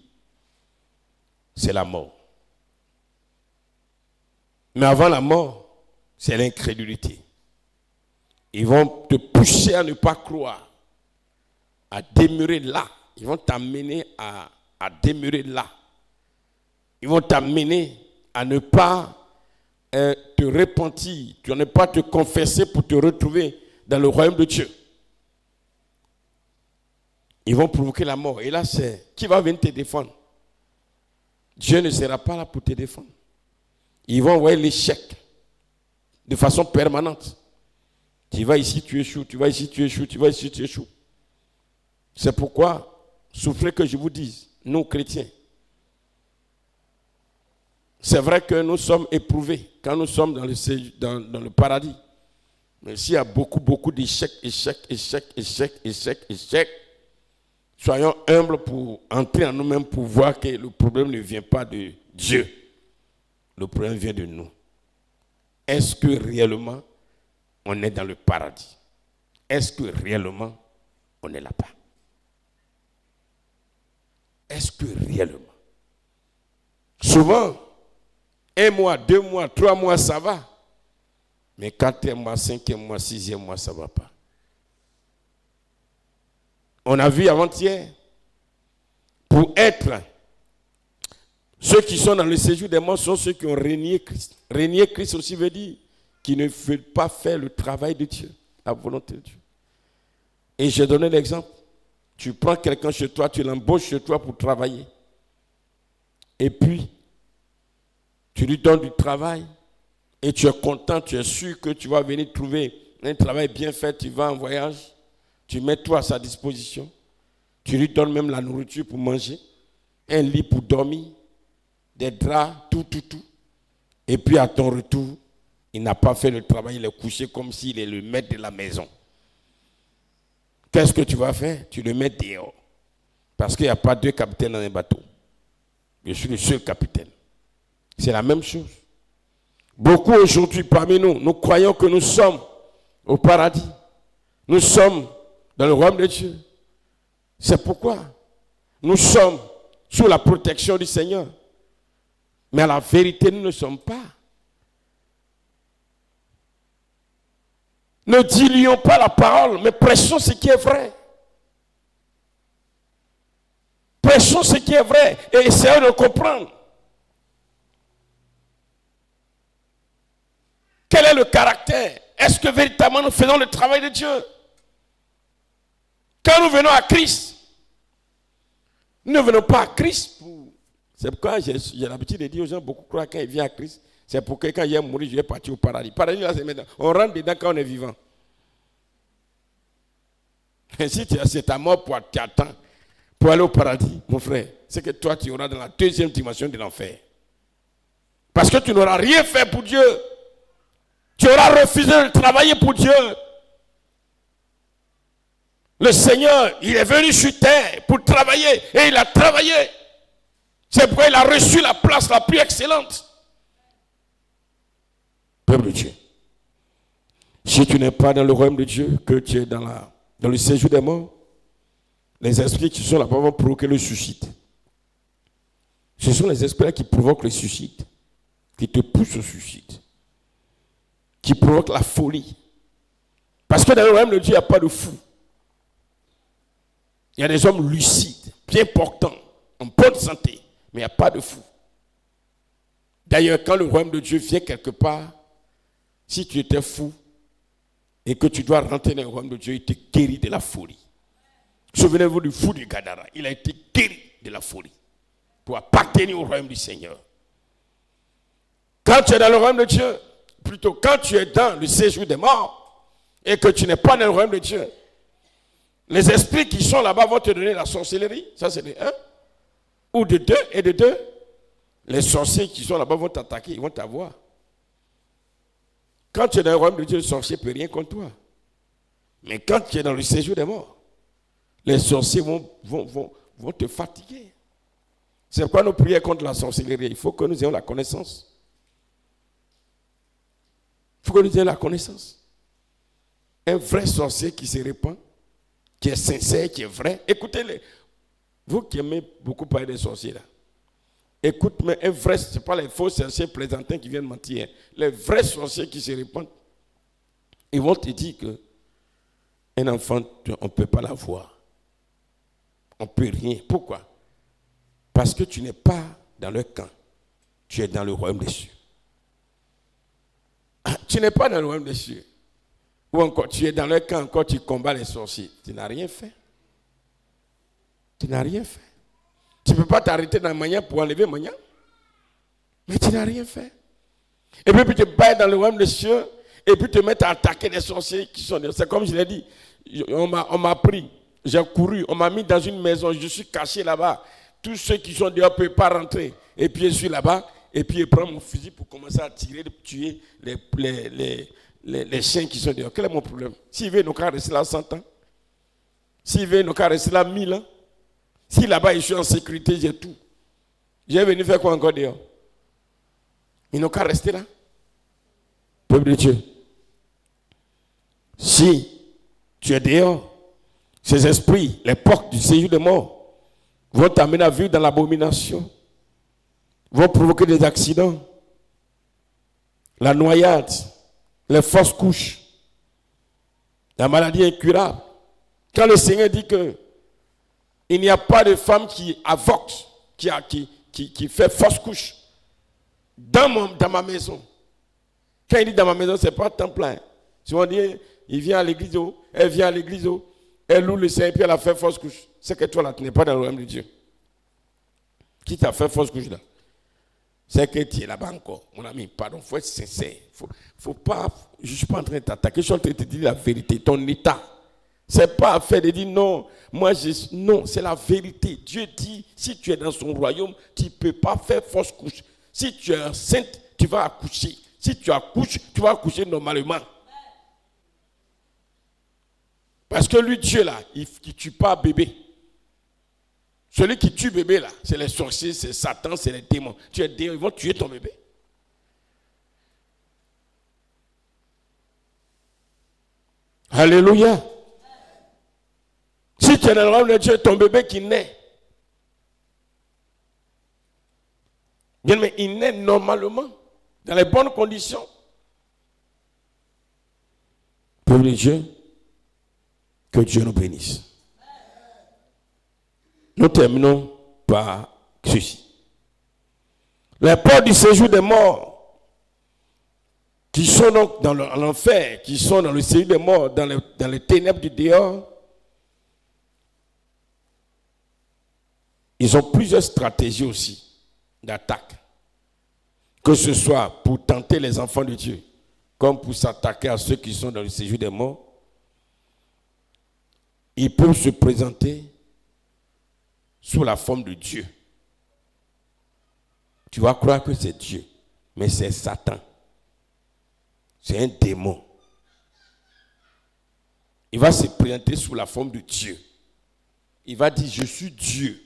c'est la mort. Mais avant la mort, c'est l'incrédulité. Ils vont te pousser à ne pas croire, à demeurer là. Ils vont t'amener à demeurer là. Ils vont t'amener à ne pas te repentir, à ne pas te confesser pour te retrouver dans le royaume de Dieu. Ils vont provoquer la mort. Et là, c'est qui va venir te défendre? Dieu ne sera pas là pour te défendre. Ils vont envoyer l'échec de façon permanente. Tu vas ici, tu échoues, tu vas ici, tu échoues, tu vas ici, tu échoues. C'est pourquoi, souffrez que je vous dise, nous chrétiens, c'est vrai que nous sommes éprouvés quand nous sommes dans le paradis. Mais s'il y a beaucoup d'échecs, soyons humbles pour entrer en nous-mêmes pour voir que le problème ne vient pas de Dieu. Le problème vient de nous. Est-ce que réellement on est dans le paradis? Est-ce que réellement on est là-bas? Est-ce que réellement? Souvent, 1 mois, 2 mois, 3 mois, ça va. Mais 4e mois, 5e mois, 6e mois, ça ne va pas. On a vu avant-hier, pour être, ceux qui sont dans le séjour des morts sont ceux qui ont régné Christ. Régner Christ aussi veut dire qu'ils ne veulent pas faire le travail de Dieu, la volonté de Dieu. Et j'ai donné l'exemple. Tu prends quelqu'un chez toi, tu l'embauches chez toi pour travailler. Et puis, tu lui donnes du travail et tu es content, tu es sûr que tu vas venir trouver un travail bien fait, tu vas en voyage, tu mets tout à sa disposition. Tu lui donnes même la nourriture pour manger, un lit pour dormir, des draps, tout. Et puis à ton retour, il n'a pas fait le travail, il est couché comme s'il est le maître de la maison. Qu'est-ce que tu vas faire? Tu le mets dehors. Parce qu'il n'y a pas deux capitaines dans un bateau. Je suis le seul capitaine. C'est la même chose. Beaucoup aujourd'hui parmi nous, nous croyons que nous sommes au paradis. Nous sommes dans le royaume de Dieu. C'est pourquoi nous sommes sous la protection du Seigneur. Mais à la vérité, nous ne sommes pas. Ne diluons pas la parole, mais prêchons ce qui est vrai. Prêchons ce qui est vrai et essayons de comprendre. Quel est le caractère? Est-ce que véritablement nous faisons le travail de Dieu? Quand nous venons à Christ, nous ne venons pas à Christ pour... C'est pourquoi j'ai l'habitude de dire aux gens, beaucoup croient quand ils viennent à Christ, c'est pour que quand il est mourir, je vais partir au paradis. Paradis, là, c'est maintenant. On rentre dedans quand on est vivant. Et si c'est ta mort pour t'attendre pour aller au paradis, mon frère, c'est que toi, tu auras dans la deuxième dimension de l'enfer. Parce que tu n'auras rien fait pour Dieu. Tu auras refusé de travailler pour Dieu. Le Seigneur, il est venu sur terre pour travailler et il a travaillé. C'est pourquoi il a reçu la place la plus excellente. Peuple de Dieu, si tu n'es pas dans le royaume de Dieu, que tu es dans le séjour des morts, les esprits qui sont là-bas vont provoquer le suicide. Ce sont les esprits qui provoquent le suicide, qui te poussent au suicide, qui provoquent la folie. Parce que dans le royaume de Dieu, il n'y a pas de fou. Il y a des hommes lucides, bien portants, en bonne santé, mais il n'y a pas de fou. D'ailleurs, quand le royaume de Dieu vient quelque part, si tu étais fou et que tu dois rentrer dans le royaume de Dieu, il te guérit de la folie. Souvenez-vous du fou du Gadara. Il a été guéri de la folie pour appartenir au royaume du Seigneur. Quand tu es dans le royaume de Dieu, plutôt quand tu es dans le séjour des morts et que tu n'es pas dans le royaume de Dieu, les esprits qui sont là-bas vont te donner la sorcellerie. Ça, c'est de 1 ou de 2 et de 2. Les sorciers qui sont là-bas vont t'attaquer, ils vont t'avoir. Quand tu es dans le royaume de Dieu, le sorcier ne peut rien contre toi. Mais quand tu es dans le séjour des morts, les sorciers vont te fatiguer. C'est pourquoi nous prions contre la sorcellerie. Il faut que nous ayons la connaissance. Il faut que nous ayons la connaissance. Un vrai sorcier qui se répand, qui est sincère, qui est vrai. Écoutez-les. Vous qui aimez beaucoup parler des sorciers là. Écoute, mais un vrai, ce n'est pas les faux sorciers plaisantins qui viennent mentir. Les vrais sorciers qui se répandent, ils vont te dire que un enfant, on ne peut pas l'avoir. On ne peut rien. Pourquoi? Parce que tu n'es pas dans le camp. Tu es dans le royaume des cieux. Tu n'es pas dans le royaume des cieux. Ou encore, tu es dans le camp, encore tu combats les sorciers. Tu n'as rien fait. Tu n'as rien fait. Tu ne peux pas t'arrêter dans Mania pour enlever Mania. Mais tu n'as rien fait. Et puis tu te bats dans le royaume des cieux et puis te mettre à attaquer les sorciers qui sont... C'est comme je l'ai dit, on m'a pris, j'ai couru, on m'a mis dans une maison, je suis caché là-bas. Tous ceux qui sont dehors ne peuvent pas rentrer. Et puis je suis là-bas et puis je prends mon fusil pour commencer à tirer, de tuer les chiens qui sont dehors. Quel est mon problème? S'ils veulent, ils n'ont qu'à rester là 100 ans. S'ils veulent, ils n'ont qu'à rester là 1000 ans. Si là-bas, je suis en sécurité, j'ai tout. J'ai venu faire quoi encore dehors? Ils n'ont qu'à rester là. Peuple de Dieu. Si tu es dehors, ces esprits, les portes du séjour des morts, vont t'amener à vivre dans l'abomination, vont provoquer des accidents, la noyade, les fausses couches, la maladie incurable. Quand le Seigneur dit que il n'y a pas de femme qui avorte, qui fait fausse couche dans ma maison. Quand il dit dans ma maison, ce n'est pas temps plein. Si on dit, il vient à l'église, elle vient à l'église, elle loue le Seigneur, puis elle a fait fausse couche. C'est que toi là, tu n'es pas dans le royaume de Dieu. Qui t'a fait fausse couche là? C'est que tu es là-bas encore. Mon ami, pardon, il faut être sincère. Faut pas, je ne suis pas en train de t'attaquer, je suis en train de te dire la vérité, ton état. C'est pas affaire de dire non, non, c'est la vérité. Dieu dit, si tu es dans son royaume, tu ne peux pas faire fausse couche. Si tu es enceinte, tu vas accoucher. Si tu accouches, tu vas accoucher normalement. Parce que lui, Dieu là, il ne tue pas bébé. Celui qui tue bébé là, c'est les sorciers, c'est Satan, c'est les démons. Tu es démon, ils vont tuer ton bébé. Alléluia. Si tu es dans le royaume de Dieu, ton bébé qui naît, bien, mais il naît normalement, dans les bonnes conditions. Peuple de Dieu, que Dieu nous bénisse. Nous terminons par ceci. Les portes du séjour des morts, qui sont donc dans l'enfer, qui sont dans le séjour des morts, dans les ténèbres du dehors, ils ont plusieurs stratégies aussi d'attaque. Que ce soit pour tenter les enfants de Dieu, comme pour s'attaquer à ceux qui sont dans le séjour des morts, ils peuvent se présenter sous la forme de Dieu. Tu vas croire que c'est Dieu, mais c'est Satan. C'est un démon. Il va se présenter sous la forme de Dieu. Il va dire, je suis Dieu.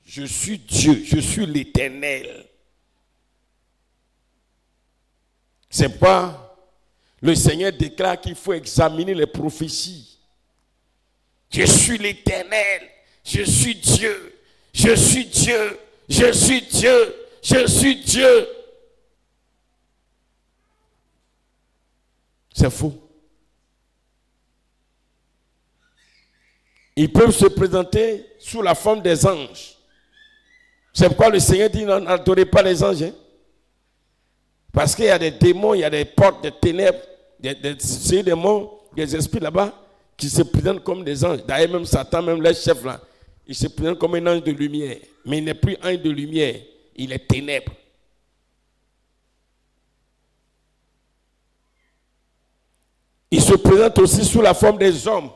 Je suis Dieu, je suis l'Éternel. C'est pas le Seigneur déclare qu'il faut examiner les prophéties. Je suis l'Éternel, je suis Dieu, je suis Dieu, je suis Dieu, je suis Dieu. C'est faux. Ils peuvent se présenter sous la forme des anges. C'est pourquoi le Seigneur dit n'adorez pas les anges. Hein? Parce qu'il y a des démons, il y a des portes, des ténèbres, des démons, des esprits là-bas qui se présentent comme des anges. D'ailleurs, même Satan, même les chefs là, il se présente comme un ange de lumière. Mais il n'est plus un ange de lumière, il est ténèbres. Il se présente aussi sous la forme des hommes.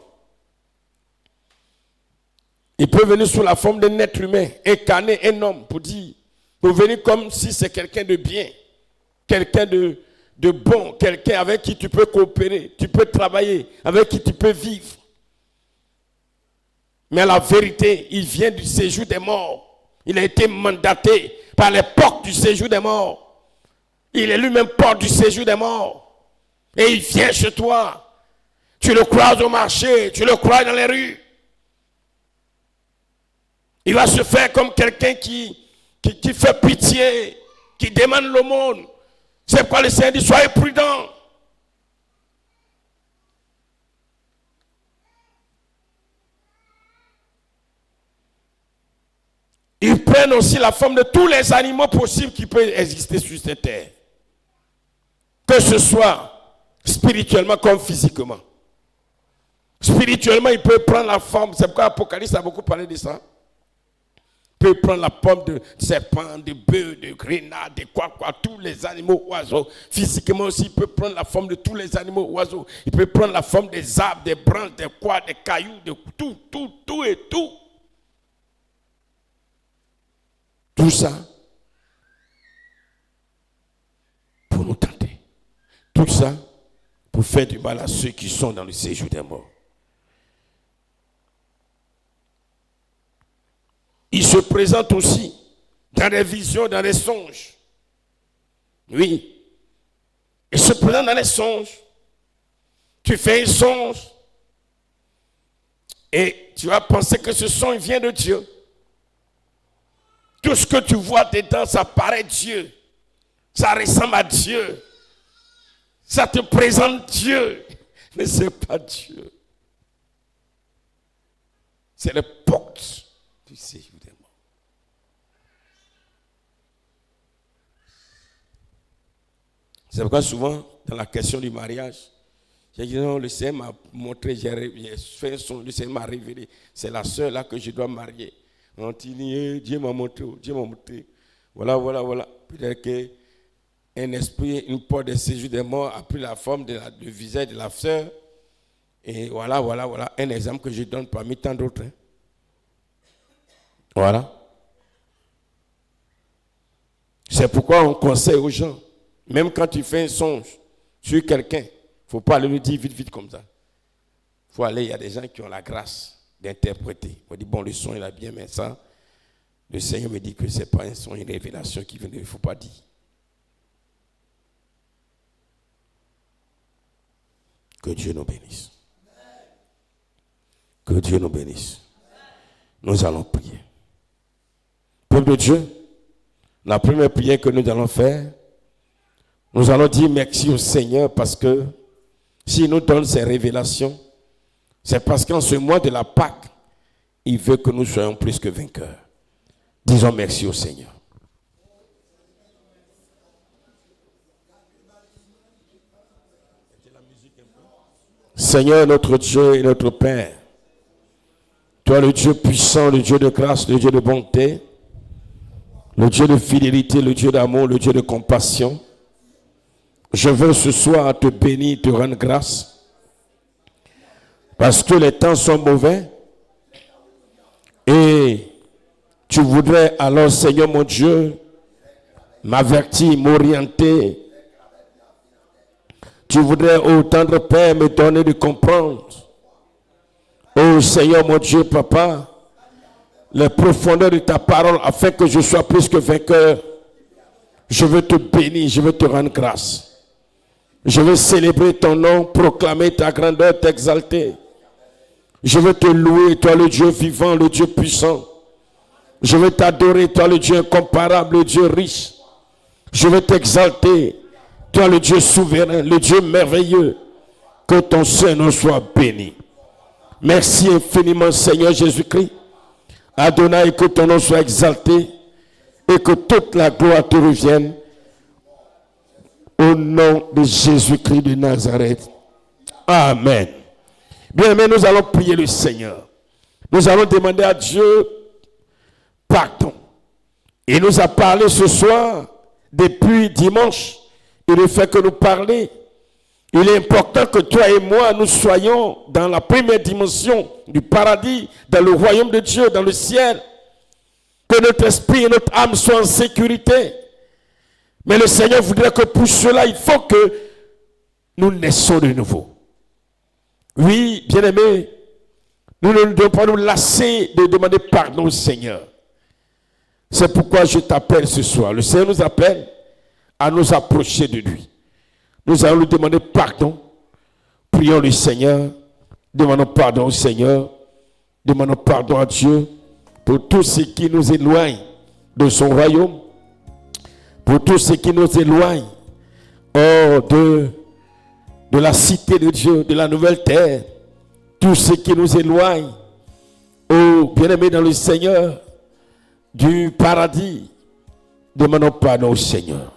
Il peut venir sous la forme d'un être humain, incarner un homme pour venir comme si c'est quelqu'un de bien, quelqu'un de bon, quelqu'un avec qui tu peux coopérer, tu peux travailler, avec qui tu peux vivre. Mais la vérité, il vient du séjour des morts. Il a été mandaté par les portes du séjour des morts. Il est lui-même porte du séjour des morts. Et il vient chez toi. Tu le croises au marché, tu le croises dans les rues. Il va se faire comme quelqu'un qui fait pitié, qui demande l'aumône. C'est pourquoi le Seigneur dit, soyez prudents. Ils prennent aussi la forme de tous les animaux possibles qui peuvent exister sur cette terre. Que ce soit spirituellement comme physiquement. Spirituellement, il peut prendre la forme, c'est pourquoi l'Apocalypse a beaucoup parlé de ça. Il peut prendre la forme de serpent, de bœuf, de grenade, de quoi, tous les animaux oiseaux. Physiquement aussi, il peut prendre la forme de tous les animaux oiseaux. Il peut prendre la forme des arbres, des branches, des cailloux, de tout et tout. Tout ça pour nous tenter. Tout ça pour faire du mal à ceux qui sont dans le séjour des morts. Il se présente aussi dans des visions, dans des songes. Oui. Il se présente dans les songes. Tu fais un songe et tu vas penser que ce songe vient de Dieu. Tout ce que tu vois dedans, ça paraît Dieu. Ça ressemble à Dieu. Ça te présente Dieu. Mais ce n'est pas Dieu. C'est les portes du séjour des morts. C'est pourquoi souvent, dans la question du mariage, j'ai dit non, le Seigneur m'a montré, j'ai fait un son, le Seigneur m'a révélé. C'est la sœur là que je dois marier. On dit, Dieu m'a montré, Dieu m'a montré. Voilà. Peut-être qu'un esprit, une porte de séjour des morts a pris la forme du visage de la sœur. Et voilà un exemple que je donne parmi tant d'autres. Hein. Voilà. C'est pourquoi on conseille aux gens, même quand tu fais un songe sur quelqu'un, il ne faut pas aller le dire vite comme ça. Il faut aller, il y a des gens qui ont la grâce d'interpréter. On dit, bon, le son, il a bien, mais ça, le Seigneur me dit que ce n'est pas un son, une révélation qui vient de... Il ne faut pas dire. Que Dieu nous bénisse. Que Dieu nous bénisse. Nous allons prier. Peuple de Dieu, la première prière que nous allons faire, nous allons dire merci au Seigneur parce que s'il nous donne ces révélations, c'est parce qu'en ce mois de la Pâque, il veut que nous soyons plus que vainqueurs. Disons merci au Seigneur. Seigneur, notre Dieu et notre Père, toi le Dieu puissant, le Dieu de grâce, le Dieu de bonté, le Dieu de fidélité, le Dieu d'amour, le Dieu de compassion, je veux ce soir te bénir, te rendre grâce, parce que les temps sont mauvais, et tu voudrais alors, Seigneur mon Dieu, m'avertir, m'orienter. Tu voudrais, ô tendre Père, me donner de comprendre. Ô Seigneur mon Dieu, Papa, les profondeurs de ta parole, afin que je sois plus que vainqueur. Je veux te bénir, je veux te rendre grâce. Je veux célébrer ton nom, proclamer ta grandeur, t'exalter. Je veux te louer, toi le Dieu vivant, le Dieu puissant. Je veux t'adorer, toi le Dieu incomparable, le Dieu riche. Je veux t'exalter, toi le Dieu souverain, le Dieu merveilleux. Que ton Saint-Nom soit béni. Merci infiniment Seigneur Jésus-Christ. Adonai, que ton nom soit exalté et que toute la gloire te revienne. Au nom de Jésus-Christ de Nazareth. Amen. Bien aimé, nous allons prier le Seigneur. Nous allons demander à Dieu pardon. Il nous a parlé ce soir, depuis dimanche, il ne fait que nous parler. Il est important que toi et moi, nous soyons dans la première dimension du paradis, dans le royaume de Dieu, dans le ciel. Que notre esprit et notre âme soient en sécurité. Mais le Seigneur voudrait que pour cela, il faut que nous naissions de nouveau. Oui, bien-aimés, nous ne devons pas nous lasser de demander pardon au Seigneur. C'est pourquoi je t'appelle ce soir. Le Seigneur nous appelle à nous approcher de lui. Nous allons lui demander pardon. Prions le Seigneur. Demandons pardon au Seigneur. Demandons pardon à Dieu pour tout ce qui nous éloigne de son royaume. Pour tout ce qui nous éloigne de la cité de Dieu, de la nouvelle terre. Tout ce qui nous éloigne, bien-aimés dans le Seigneur, du paradis. Demandons pardon au Seigneur.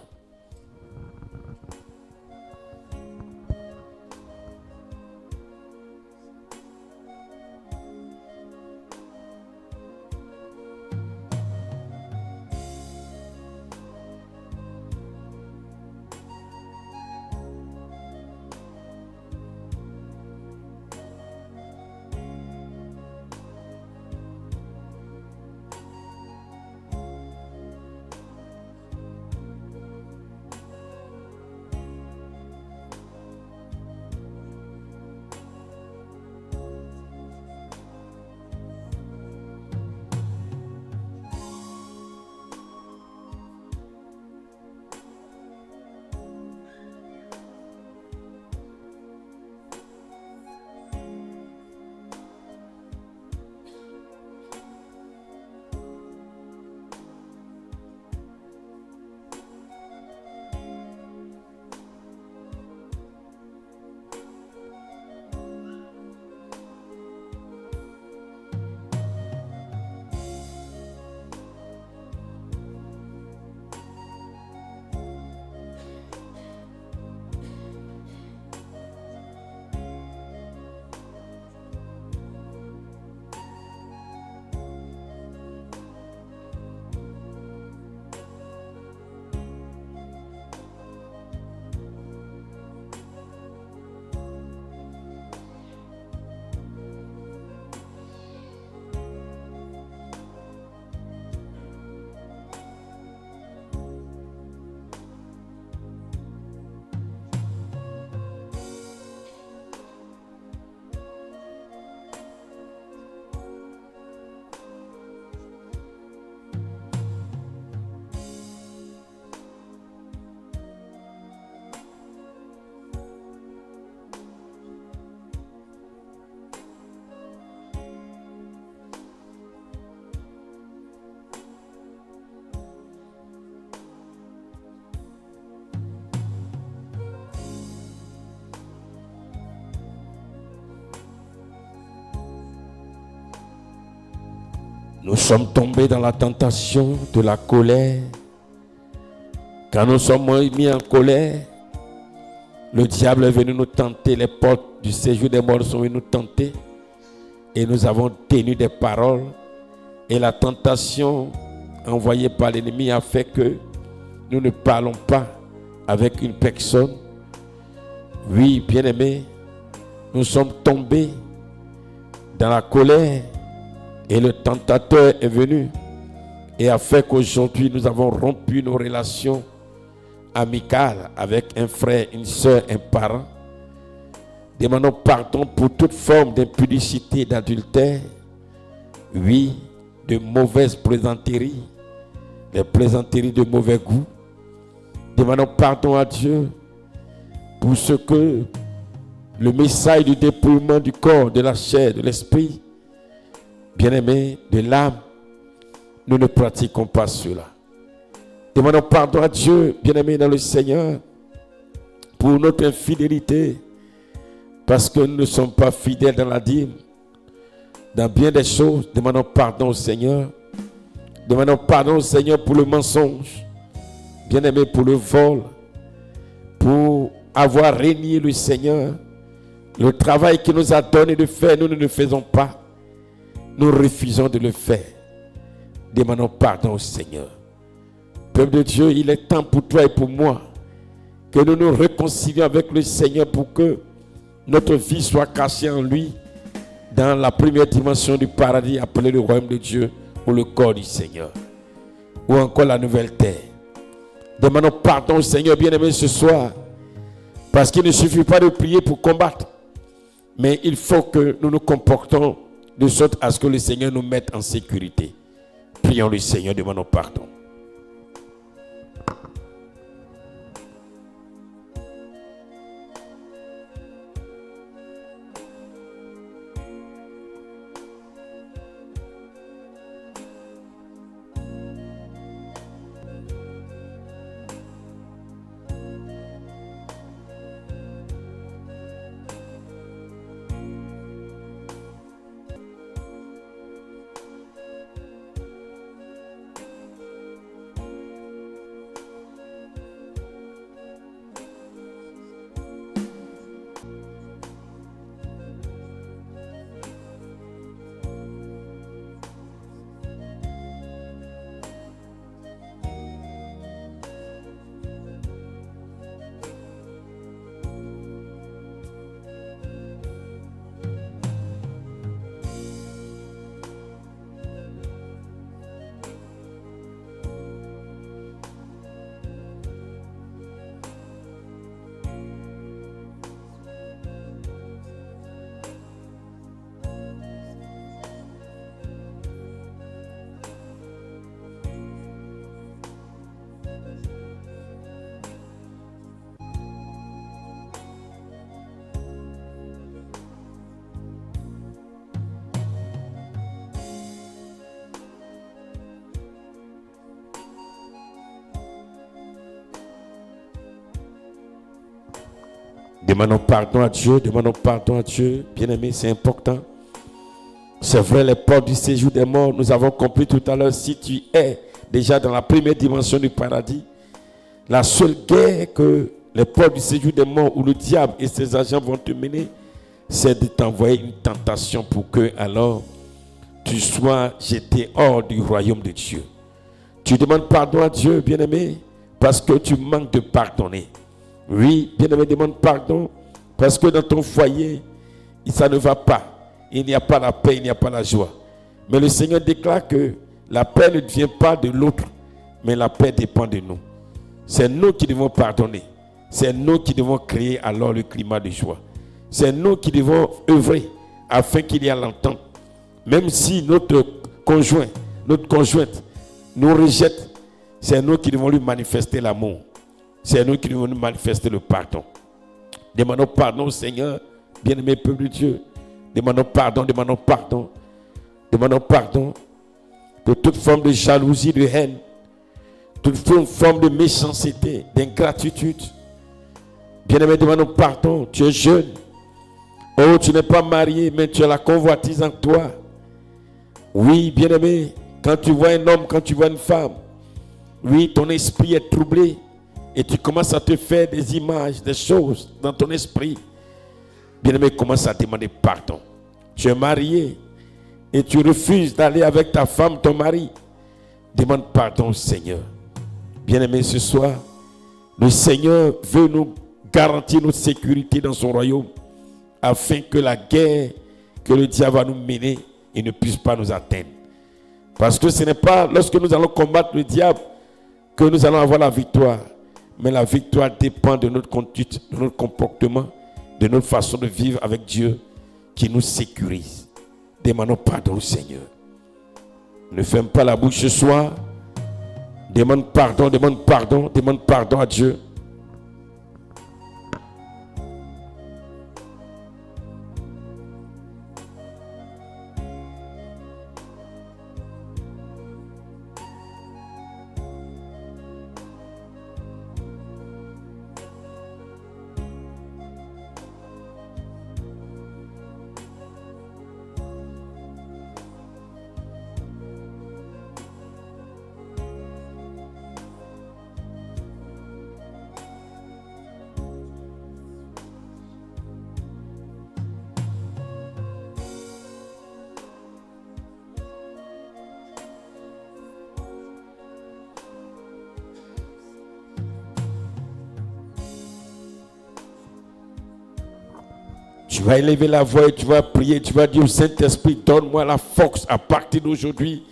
Nous sommes tombés dans la tentation de la colère. Quand nous sommes mis en colère, le diable est venu nous tenter, les portes du séjour des morts sont venues nous tenter et nous avons tenu des paroles et la tentation envoyée par l'ennemi a fait que nous ne parlons pas avec une personne. Oui, bien-aimés, nous sommes tombés dans la colère et le tentateur est venu et a fait qu'aujourd'hui nous avons rompu nos relations amicales avec un frère, une soeur, un parent. Demandons pardon pour toute forme d'impudicité, d'adultère, oui, de mauvaises plaisanteries, des plaisanteries de mauvais goût. Demandons pardon à Dieu pour ce que le message du dépouillement du corps, de la chair, de l'esprit, bien-aimé, de l'âme, nous ne pratiquons pas cela. Demandons pardon à Dieu, bien-aimé dans le Seigneur, pour notre infidélité, parce que nous ne sommes pas fidèles dans la dîme, dans bien des choses. Demandons pardon au Seigneur. Demandons pardon au Seigneur pour le mensonge, bien-aimé, pour le vol, pour avoir régné le Seigneur. Le travail qu'il nous a donné de faire, nous ne le faisons pas. Nous refusons de le faire. Demandons pardon au Seigneur. Peuple de Dieu, il est temps pour toi et pour moi que nous nous réconcilions avec le Seigneur pour que notre vie soit cachée en lui dans la première dimension du paradis appelé le royaume de Dieu ou le corps du Seigneur ou encore la nouvelle terre. Demandons pardon au Seigneur bien-aimé ce soir parce qu'il ne suffit pas de prier pour combattre, mais il faut que nous nous comportons de sorte à ce que le Seigneur nous mette en sécurité. Prions le Seigneur, demandons pardon. Demandons pardon à Dieu, demandons pardon à Dieu. Bien-aimé, c'est important. C'est vrai, les portes du séjour des morts, nous avons compris tout à l'heure, si tu es déjà dans la première dimension du paradis, la seule guerre que les portes du séjour des morts où le diable et ses agents vont te mener, c'est de t'envoyer une tentation pour que alors tu sois jeté hors du royaume de Dieu. Tu demandes pardon à Dieu, bien-aimé, parce que tu manques de pardonner. Oui, bien-aimé, demande pardon parce que dans ton foyer, ça ne va pas. Il n'y a pas la paix, il n'y a pas la joie. Mais le Seigneur déclare que la paix ne vient pas de l'autre, mais la paix dépend de nous. C'est nous qui devons pardonner. C'est nous qui devons créer alors le climat de joie. C'est nous qui devons œuvrer afin qu'il y ait l'entente. Même si notre conjoint, notre conjointe nous rejette, c'est nous qui devons lui manifester l'amour. C'est nous qui devons nous manifester le pardon. Demandons pardon au Seigneur, bien-aimé peuple de Dieu. Demandons pardon, demandons pardon. Demandons pardon de toute forme de jalousie, de haine, toute forme de méchanceté, d'ingratitude. Bien-aimé, demandons pardon. Tu es jeune. Oh, tu n'es pas marié, mais tu as la convoitise en toi. Oui, bien-aimé, quand tu vois un homme, quand tu vois une femme, oui, ton esprit est troublé et tu commences à te faire des images, des choses dans ton esprit. Bien-aimé, commence à demander pardon. Tu es marié et tu refuses d'aller avec ta femme, ton mari. Demande pardon au Seigneur. Bien-aimé, ce soir, le Seigneur veut nous garantir notre sécurité dans son royaume afin que la guerre que le diable va nous mener, il ne puisse pas nous atteindre. Parce que ce n'est pas lorsque nous allons combattre le diable que nous allons avoir la victoire. Mais la victoire dépend de notre conduite, de notre comportement, de notre façon de vivre avec Dieu qui nous sécurise. Demandons pardon au Seigneur. Ne ferme pas la bouche ce soir. Demande pardon, demande pardon, demande pardon à Dieu. Tu vas élever la voix et tu vas prier, tu vas dire au Saint-Esprit, donne-moi la force à partir d'aujourd'hui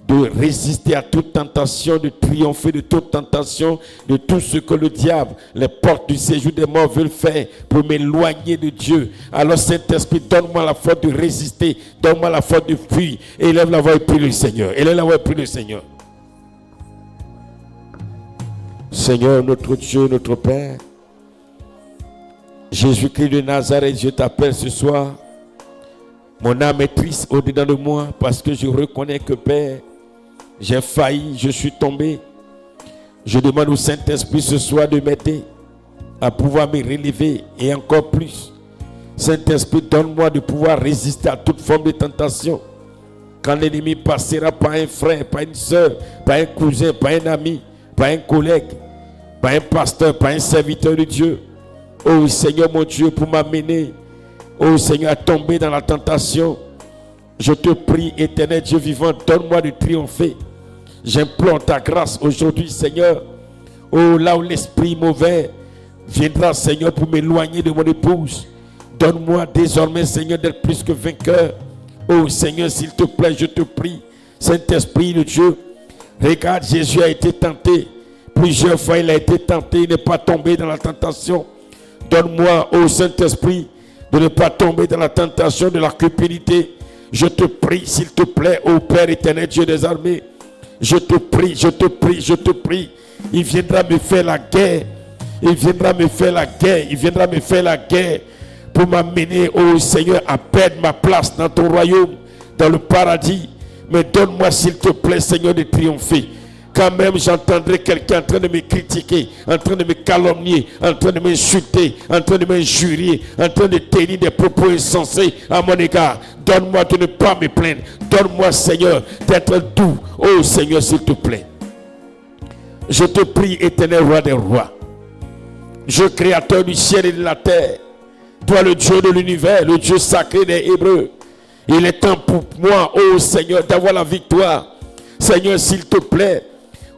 de résister à toute tentation, de triompher de toute tentation, de tout ce que le diable, les portes du séjour des morts veulent faire pour m'éloigner de Dieu. Alors Saint-Esprit, donne-moi la force de résister, donne-moi la force de fuir. Élève la voix et prie le Seigneur. Élève la voix et prie le Seigneur. Seigneur, notre Dieu, notre Père, Jésus-Christ de Nazareth, je t'appelle ce soir. Mon âme est triste au-dedans de moi parce que je reconnais que Père, j'ai failli, je suis tombé. Je demande au Saint-Esprit ce soir de m'aider à pouvoir me relever et encore plus. Saint-Esprit, donne-moi de pouvoir résister à toute forme de tentation. Quand l'ennemi passera par un frère, par une soeur, par un cousin, par un ami, par un collègue, par un pasteur, par un serviteur de Dieu. Oh Seigneur mon Dieu, pour m'amener, oh Seigneur, à tomber dans la tentation. Je te prie, éternel Dieu vivant, donne-moi de triompher. J'implore ta grâce aujourd'hui, Seigneur. Oh, là où l'esprit mauvais viendra, Seigneur, pour m'éloigner de mon épouse. Donne-moi désormais, Seigneur, d'être plus que vainqueur. Oh Seigneur, s'il te plaît, je te prie. Saint-Esprit de Dieu, regarde, Jésus a été tenté. Plusieurs fois, il a été tenté, il n'est pas tombé dans la tentation. Donne-moi, ô Saint-Esprit, de ne pas tomber dans la tentation de la cupidité. Je te prie, s'il te plaît, ô Père éternel, Dieu des armées. Je te prie, je te prie, je te prie. Il viendra me faire la guerre. Il viendra me faire la guerre. Il viendra me faire la guerre pour m'amener, ô Seigneur, à perdre ma place dans ton royaume, dans le paradis. Mais donne-moi, s'il te plaît, Seigneur, de triompher. Quand même j'entendrai quelqu'un en train de me critiquer, en train de me calomnier, en train de m'insulter, en train de m'injurier, en train de tenir des propos insensés à mon égard. Donne-moi de ne pas me plaindre. Donne-moi, Seigneur, d'être doux. Oh Seigneur, s'il te plaît. Je te prie, éternel roi des rois. Dieu créateur du ciel et de la terre. Toi le Dieu de l'univers, le Dieu sacré des Hébreux. Il est temps pour moi, oh Seigneur, d'avoir la victoire. Seigneur, s'il te plaît.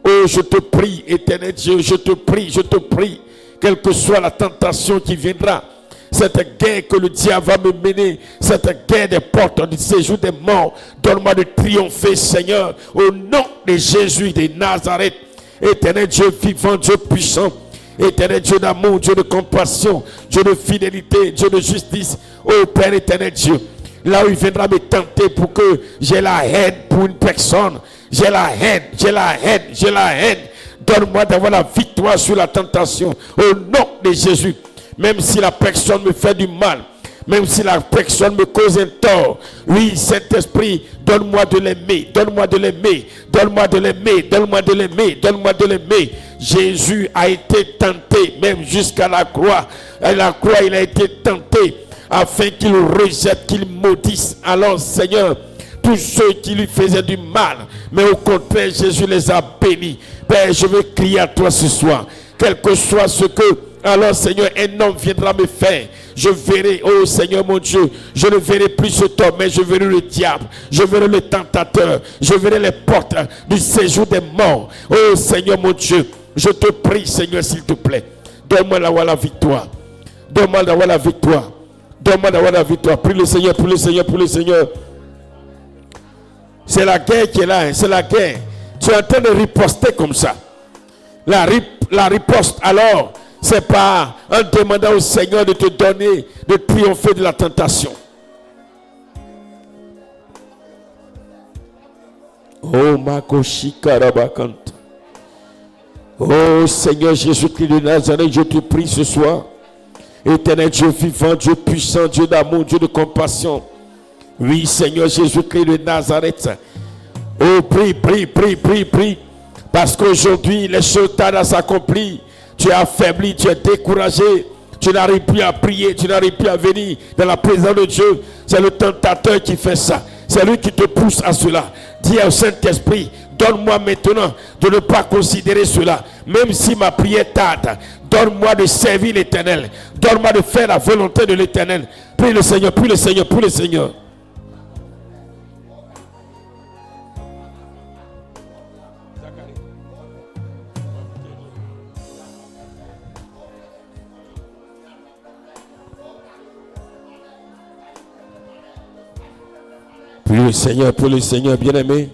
Oh, je te prie, éternel Dieu, je te prie, quelle que soit la tentation qui viendra, cette guerre que le diable va me mener, cette guerre des portes du séjour des morts, donne-moi de triompher, Seigneur, au nom de Jésus de Nazareth, éternel Dieu vivant, Dieu puissant, éternel Dieu d'amour, Dieu de compassion, Dieu de fidélité, Dieu de justice, oh Père éternel Dieu, là où il viendra me tenter pour que j'ai la haine pour une personne, j'ai la haine. Donne-moi d'avoir la victoire sur la tentation. Au nom de Jésus. Même si la personne me fait du mal. Même si la personne me cause un tort. Oui, Saint-Esprit, donne-moi de l'aimer. Donne-moi de l'aimer. Donne-moi de l'aimer. Donne-moi de l'aimer. Donne-moi de l'aimer. Jésus a été tenté, même jusqu'à la croix. À la croix, il a été tenté afin qu'il rejette, qu'il maudisse. Alors, Seigneur, tous ceux qui lui faisaient du mal. Mais au contraire, Jésus les a bénis. Père, je veux crier à toi ce soir. Quel que soit ce que, alors Seigneur, un homme viendra me faire. Je verrai, oh Seigneur mon Dieu, je ne verrai plus cet homme, mais je verrai le diable, je verrai le tentateur, je verrai les portes du séjour des morts. Oh Seigneur mon Dieu, je te prie Seigneur s'il te plaît, donne-moi d'avoir la victoire. Donne-moi d'avoir la victoire. Donne-moi d'avoir la victoire. Prie le Seigneur, prie le Seigneur, prie le Seigneur. C'est la guerre qui est là, hein, c'est la guerre. Tu es en train de riposter comme ça. La riposte, alors, c'est pas en demandant au Seigneur de te donner, de triompher de la tentation. Oh, Makoshi Karabakant. Oh, Seigneur Jésus-Christ de Nazareth, je te prie ce soir. Éternel Dieu vivant, Dieu puissant, Dieu d'amour, Dieu de compassion. Oui, Seigneur Jésus-Christ de Nazareth. Oh, prie, prie, prie, prie, prie. Parce qu'aujourd'hui, les choses tardent s'accomplir. Tu es affaibli, tu es découragé. Tu n'arrives plus à prier, tu n'arrives plus à venir dans la présence de Dieu. C'est le tentateur qui fait ça. C'est lui qui te pousse à cela. Dis au Saint-Esprit, donne-moi maintenant de ne pas considérer cela. Même si ma prière tarde, donne-moi de servir l'Éternel. Donne-moi de faire la volonté de l'Éternel. Prie le Seigneur, prie le Seigneur, prie le Seigneur. Prie le Seigneur, bien-aimé.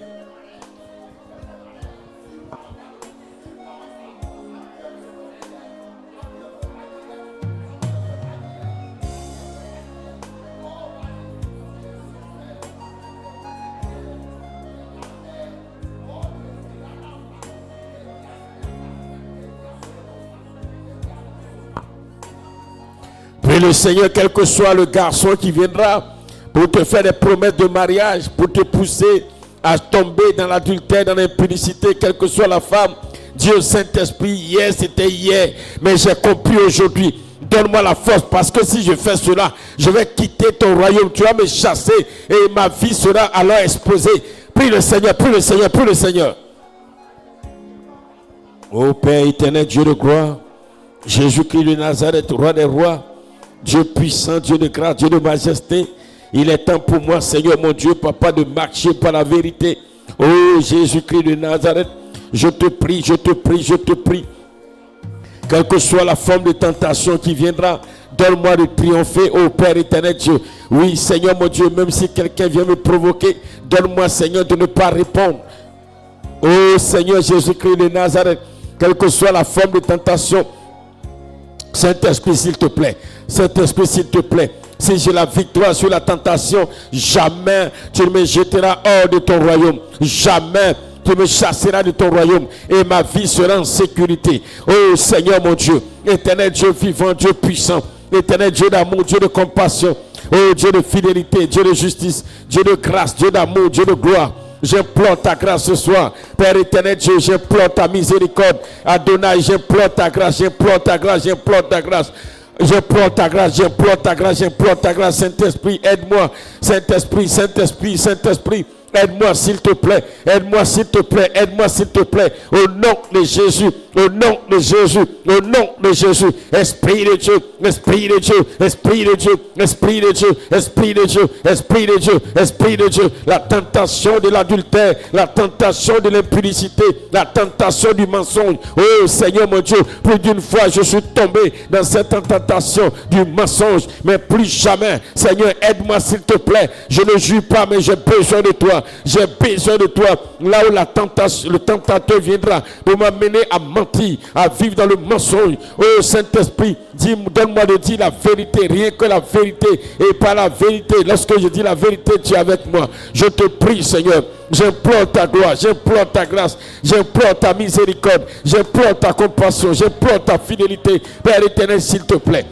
Prie le Seigneur, quel que soit le garçon qui viendra pour te faire des promesses de mariage, pour te pousser à tomber dans l'adultère, dans l'impudicité, quelle que soit la femme. Dieu Saint-Esprit, hier c'était hier, mais j'ai compris aujourd'hui. Donne-moi la force, parce que si je fais cela, je vais quitter ton royaume. Tu vas me chasser et ma vie sera alors exposée. Prie le Seigneur, prie le Seigneur, prie le Seigneur. Ô Père éternel, Dieu de gloire, Jésus-Christ de Nazareth, roi des rois, Dieu puissant, Dieu de grâce, Dieu de majesté. Il est temps pour moi, Seigneur mon Dieu, Papa, de marcher par la vérité. Oh Jésus-Christ de Nazareth, je te prie, je te prie, je te prie. Quelle que soit la forme de tentation qui viendra, donne-moi de triompher, ô Père éternel Dieu. Oui, Seigneur mon Dieu, même si quelqu'un vient me provoquer, donne-moi, Seigneur, de ne pas répondre. Oh Seigneur Jésus-Christ de Nazareth, quelle que soit la forme de tentation, Saint-Esprit, s'il te plaît. Saint-Esprit, s'il te plaît. Si j'ai la victoire sur la tentation, jamais tu ne me jetteras hors de ton royaume. Jamais tu me chasseras de ton royaume. Et ma vie sera en sécurité. Oh Seigneur mon Dieu, éternel Dieu vivant, Dieu puissant, éternel Dieu d'amour, Dieu de compassion, oh Dieu de fidélité, Dieu de justice, Dieu de grâce, Dieu d'amour, Dieu de gloire. J'implore ta grâce ce soir. Père éternel Dieu, j'implore ta miséricorde. Adonai, j'implore ta grâce, j'implore ta grâce, j'implore ta grâce. J'implore ta grâce, j'implore ta grâce, j'implore ta grâce. Saint-Esprit, aide-moi. Saint-Esprit, Saint-Esprit, Saint-Esprit. Aide-moi s'il te plaît, aide-moi s'il te plaît, aide-moi s'il te plaît, au nom de Jésus, au nom de Jésus, au nom de Jésus. Esprit de Dieu, Esprit de Dieu, Esprit de Dieu, Esprit de Dieu, Esprit de Dieu, Esprit de Dieu, Esprit de Dieu. La tentation de l'adultère, la tentation de l'impudicité, la tentation du mensonge. Oh Seigneur mon Dieu, plus d'une fois je suis tombé dans cette tentation du mensonge, mais plus jamais. Seigneur, aide-moi s'il te plaît. Je ne jure pas, mais j'ai besoin de toi. J'ai besoin de toi. Là où la tentation, le tentateur viendra pour m'amener à mentir, à vivre dans le mensonge. Oh Saint-Esprit, donne-moi de dire la vérité, rien que la vérité et pas la vérité. Lorsque je dis la vérité, tu es avec moi. Je te prie, Seigneur. J'implore ta gloire, j'implore ta grâce, j'implore ta miséricorde, j'implore ta compassion, j'implore ta fidélité. Père éternel, s'il te plaît.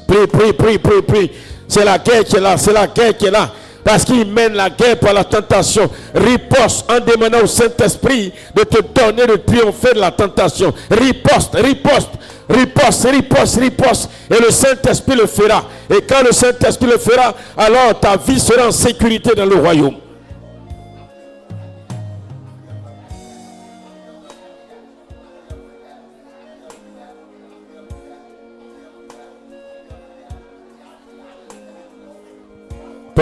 Prie, prie, prie, prie, prie. C'est la guerre qui est là, c'est la guerre qui est là. Parce qu'il mène la guerre par la tentation. Riposte en demandant au Saint-Esprit de te donner de triompher de la tentation. Riposte, riposte, riposte, riposte, riposte. Et le Saint-Esprit le fera. Et quand le Saint-Esprit le fera, alors ta vie sera en sécurité dans le royaume.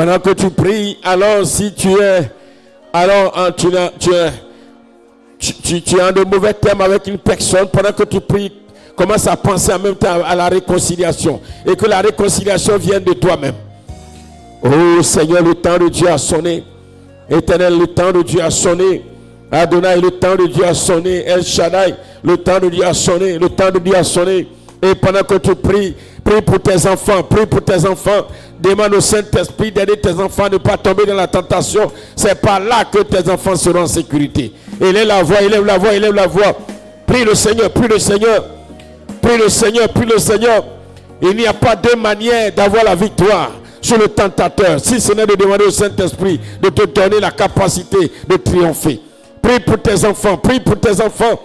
Pendant que tu pries, alors si tu es, alors tu es en de mauvais termes avec une personne, pendant que tu pries, commence à penser en même temps à la réconciliation. Et que la réconciliation vienne de toi-même. Oh Seigneur, le temps de Dieu a sonné. Éternel, le temps de Dieu a sonné. Adonai, le temps de Dieu a sonné. El Shaddai, le temps de Dieu a sonné. Le temps de Dieu a sonné. Et pendant que tu pries, prie pour tes enfants. Prie pour tes enfants. Demande au Saint-Esprit d'aider tes enfants à ne pas tomber dans la tentation. C'est par là que tes enfants seront en sécurité. Élève la voix, élève la voix, élève la voix. Prie le Seigneur, prie le Seigneur. Prie le Seigneur, prie le Seigneur. Il n'y a pas de manière d'avoir la victoire sur le tentateur, si ce n'est de demander au Saint-Esprit de te donner la capacité de triompher. Prie pour tes enfants, prie pour tes enfants,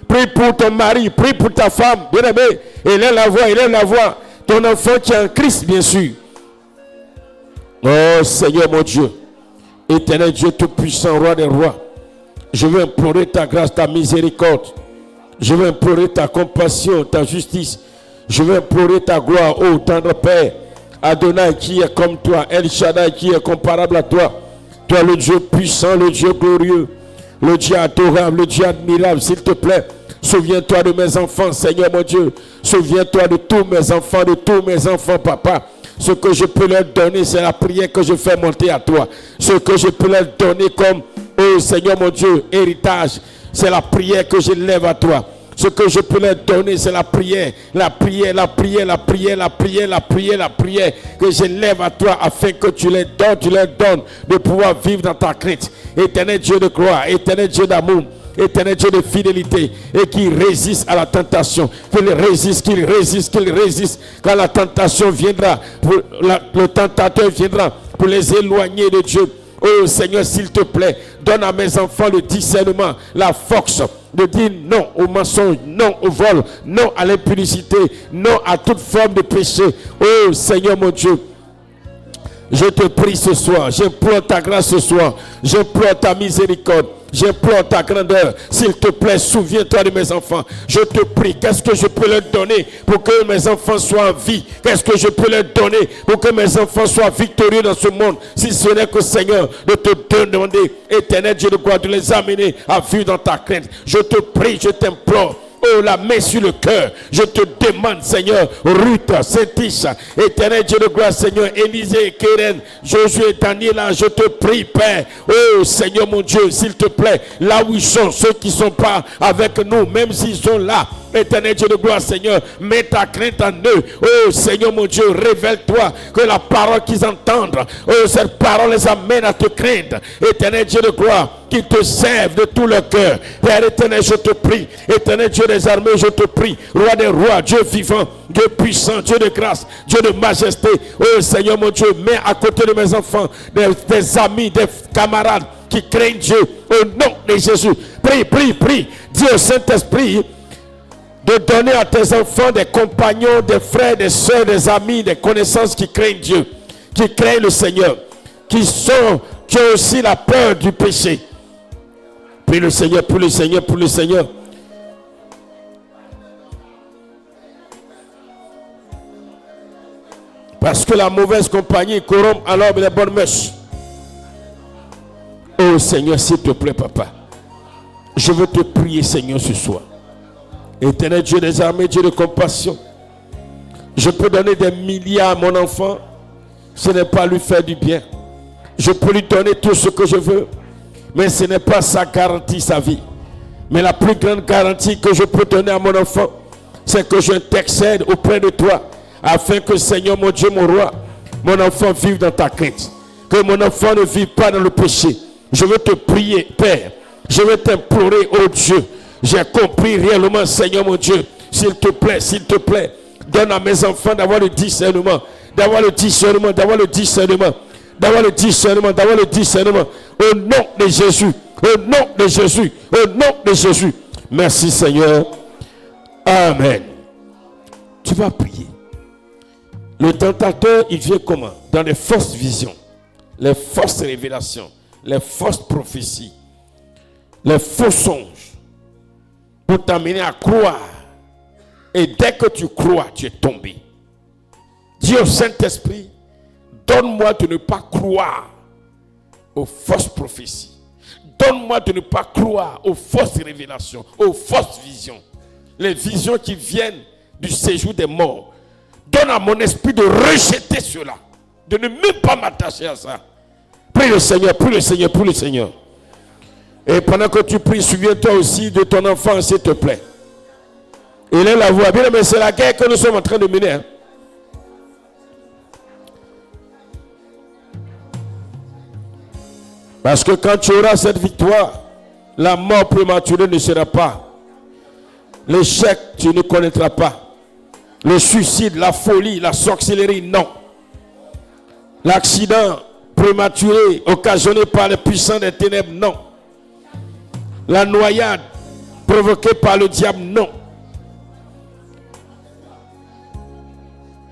prie pour ton mari, prie pour ta femme, bien-aimé. Élève la voix, ton enfant qui est en Christ, bien sûr. Oh Seigneur mon Dieu, éternel Dieu tout-puissant, roi des rois, je veux implorer ta grâce, ta miséricorde. Je veux implorer ta compassion, ta justice. Je veux implorer ta gloire, ô tendre Père. Adonai qui est comme toi, El Shaddai qui est comparable à toi. Toi le Dieu puissant, le Dieu glorieux, le Dieu adorable, le Dieu admirable, s'il te plaît. Souviens-toi de mes enfants, Seigneur mon Dieu. Souviens-toi de tous mes enfants, papa. Ce que je peux leur donner, c'est la prière que je fais monter à toi. Ce que je peux leur donner comme, oh Seigneur mon Dieu, héritage, c'est la prière que je lève à toi. Ce que je peux leur donner, c'est la prière que je lève à toi afin que tu leur donnes de pouvoir vivre dans ta crainte. Éternel Dieu de gloire, éternel Dieu d'amour, éternel Dieu de fidélité, et qui résiste à la tentation, qu'il résiste quand la tentation viendra, le tentateur viendra pour les éloigner de Dieu. Oh Seigneur, s'il te plaît, donne à mes enfants le discernement, la force de dire non au mensonge, non au vol, non à l'impudicité, non à toute forme de péché. Oh Seigneur mon Dieu, je te prie ce soir, j'implore ta grâce ce soir, j'implore ta miséricorde, j'implore ta grandeur. S'il te plaît, souviens-toi de mes enfants. Je te prie, qu'est-ce que je peux leur donner pour que mes enfants soient en vie? Qu'est-ce que je peux leur donner pour que mes enfants soient victorieux dans ce monde? Si ce n'est que Seigneur, de te demander, éternel Dieu de gloire, de les amener à vivre dans ta crainte. Je te prie, je t'implore. Oh, la main sur le cœur. Je te demande, Seigneur, Ruth, Saint-Isha, éternel Dieu de gloire, Seigneur, Élisée, Kéren, Josué, Daniela, je te prie, Père. Oh, Seigneur mon Dieu, s'il te plaît, là où ils sont, ceux qui ne sont pas avec nous, même s'ils sont là, éternel Dieu de gloire, Seigneur, mets ta crainte en eux. Oh, Seigneur mon Dieu, révèle-toi, que la parole qu'ils entendent, oh, cette parole les amène à te craindre. Éternel Dieu de gloire, qu'ils te servent de tout leur cœur. Père éternel, je te prie. Éternel Dieu des armées, je te prie. Roi des rois, Dieu vivant, Dieu puissant, Dieu de grâce, Dieu de majesté. Oh Seigneur mon Dieu, mets à côté de mes enfants des amis, des camarades qui craignent Dieu. Au nom de Jésus. Prie. Dis au Saint-Esprit de donner à tes enfants des compagnons, des frères, des soeurs, des amis, des connaissances qui craignent Dieu, qui craignent le Seigneur, qui ont aussi la peur du péché. Prie le Seigneur, prie le Seigneur. Parce que la mauvaise compagnie corrompt alors les bonnes mœurs. Oh Seigneur, s'il te plaît, papa. Je veux te prier, Seigneur, ce soir. Éternel Dieu des armées, Dieu de compassion. Je peux donner des milliards à mon enfant. Ce n'est pas lui faire du bien. Je peux lui donner tout ce que je veux. Mais ce n'est pas ça garantit sa vie. Mais la plus grande garantie que je peux donner à mon enfant, c'est que je t'excède auprès de toi, afin que Seigneur mon Dieu, mon roi, mon enfant vive dans ta crainte. Que mon enfant ne vive pas dans le péché. Je veux te prier, Père. Je veux t'implorer, oh Dieu. J'ai compris réellement, Seigneur mon Dieu. S'il te plaît, donne à mes enfants d'avoir le discernement. D'avoir le discernement. Au nom de Jésus. Au nom de Jésus. Merci Seigneur. Amen. Tu vas prier. Le tentateur, il vient comment? Dans les fausses visions, les fausses révélations, les fausses prophéties, les faux songes, pour t'amener à croire. Et dès que tu crois, tu es tombé. Dis au Saint-Esprit, donne-moi de ne pas croire aux fausses prophéties. Donne-moi de ne pas croire aux fausses révélations, aux fausses visions. Les visions qui viennent du séjour des morts. Donne à mon esprit de rejeter cela. De ne même pas m'attacher à ça. Prie le Seigneur, prie le Seigneur, prie le Seigneur. Et pendant que tu pries, souviens-toi aussi de ton enfant, s'il te plaît. Il est la voix. Bien aimé, c'est la guerre que nous sommes en train de mener. Hein. Parce que quand tu auras cette victoire, la mort prématurée ne sera pas. L'échec, tu ne connaîtras pas. Le suicide, la folie, la sorcellerie, non. L'accident prématuré occasionné par les puissants des ténèbres, non. La noyade provoquée par le diable, non.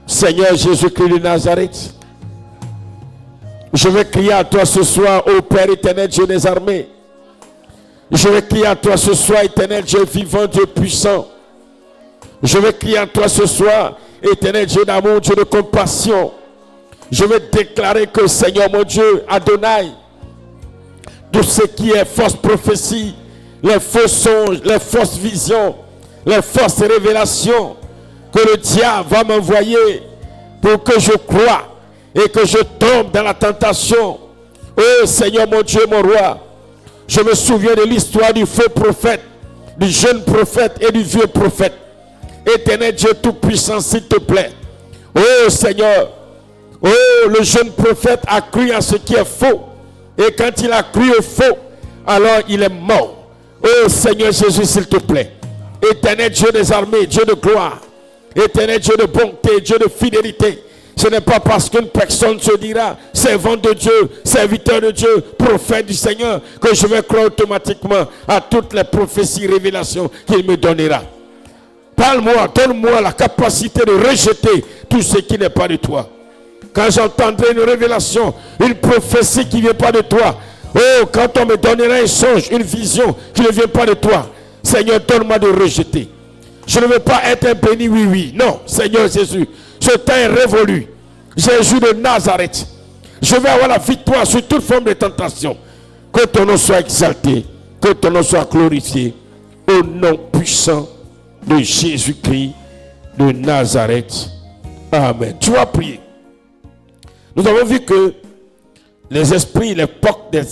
Seigneur Jésus-Christ de Nazareth, je vais crier à toi ce soir, ô Père éternel, Dieu des armées. Je vais crier à toi ce soir, éternel Dieu vivant, Dieu puissant. Je vais crier à toi ce soir, éternel Dieu d'amour, Dieu de compassion. Je vais déclarer que, Seigneur mon Dieu, Adonai, tout ce qui est fausse prophétie, les faux songes, les fausses visions, les fausses révélations que le diable va m'envoyer pour que je croie et que je tombe dans la tentation. Oh Seigneur mon Dieu, mon roi, je me souviens de l'histoire du faux prophète, du jeune prophète et du vieux prophète. Éternel Dieu tout-puissant, s'il te plaît. Oh Seigneur, oh le jeune prophète a cru à ce qui est faux. Et quand il a cru au faux, alors il est mort. Oh Seigneur Jésus, s'il te plaît. Éternel Dieu des armées, Dieu de gloire. Éternel Dieu de bonté, Dieu de fidélité. Ce n'est pas parce qu'une personne se dira servant de Dieu, serviteur de Dieu, prophète du Seigneur, que je vais croire automatiquement à toutes les prophéties, révélations qu'il me donnera. Parle-moi, donne-moi la capacité de rejeter tout ce qui n'est pas de toi. Quand j'entendrai une révélation, une prophétie qui ne vient pas de toi, oh, quand on me donnera un songe, une vision qui ne vient pas de toi, Seigneur, donne-moi de rejeter. Je ne veux pas être un béni, oui, oui. Non, Seigneur Jésus, ce temps est révolu. Jésus de Nazareth, je vais avoir la victoire sur toute forme de tentation. Que ton nom soit exalté, que ton nom soit glorifié. Au nom puissant de Jésus-Christ de Nazareth. Amen. Tu vas prier. Nous avons vu que les esprits, l'époque du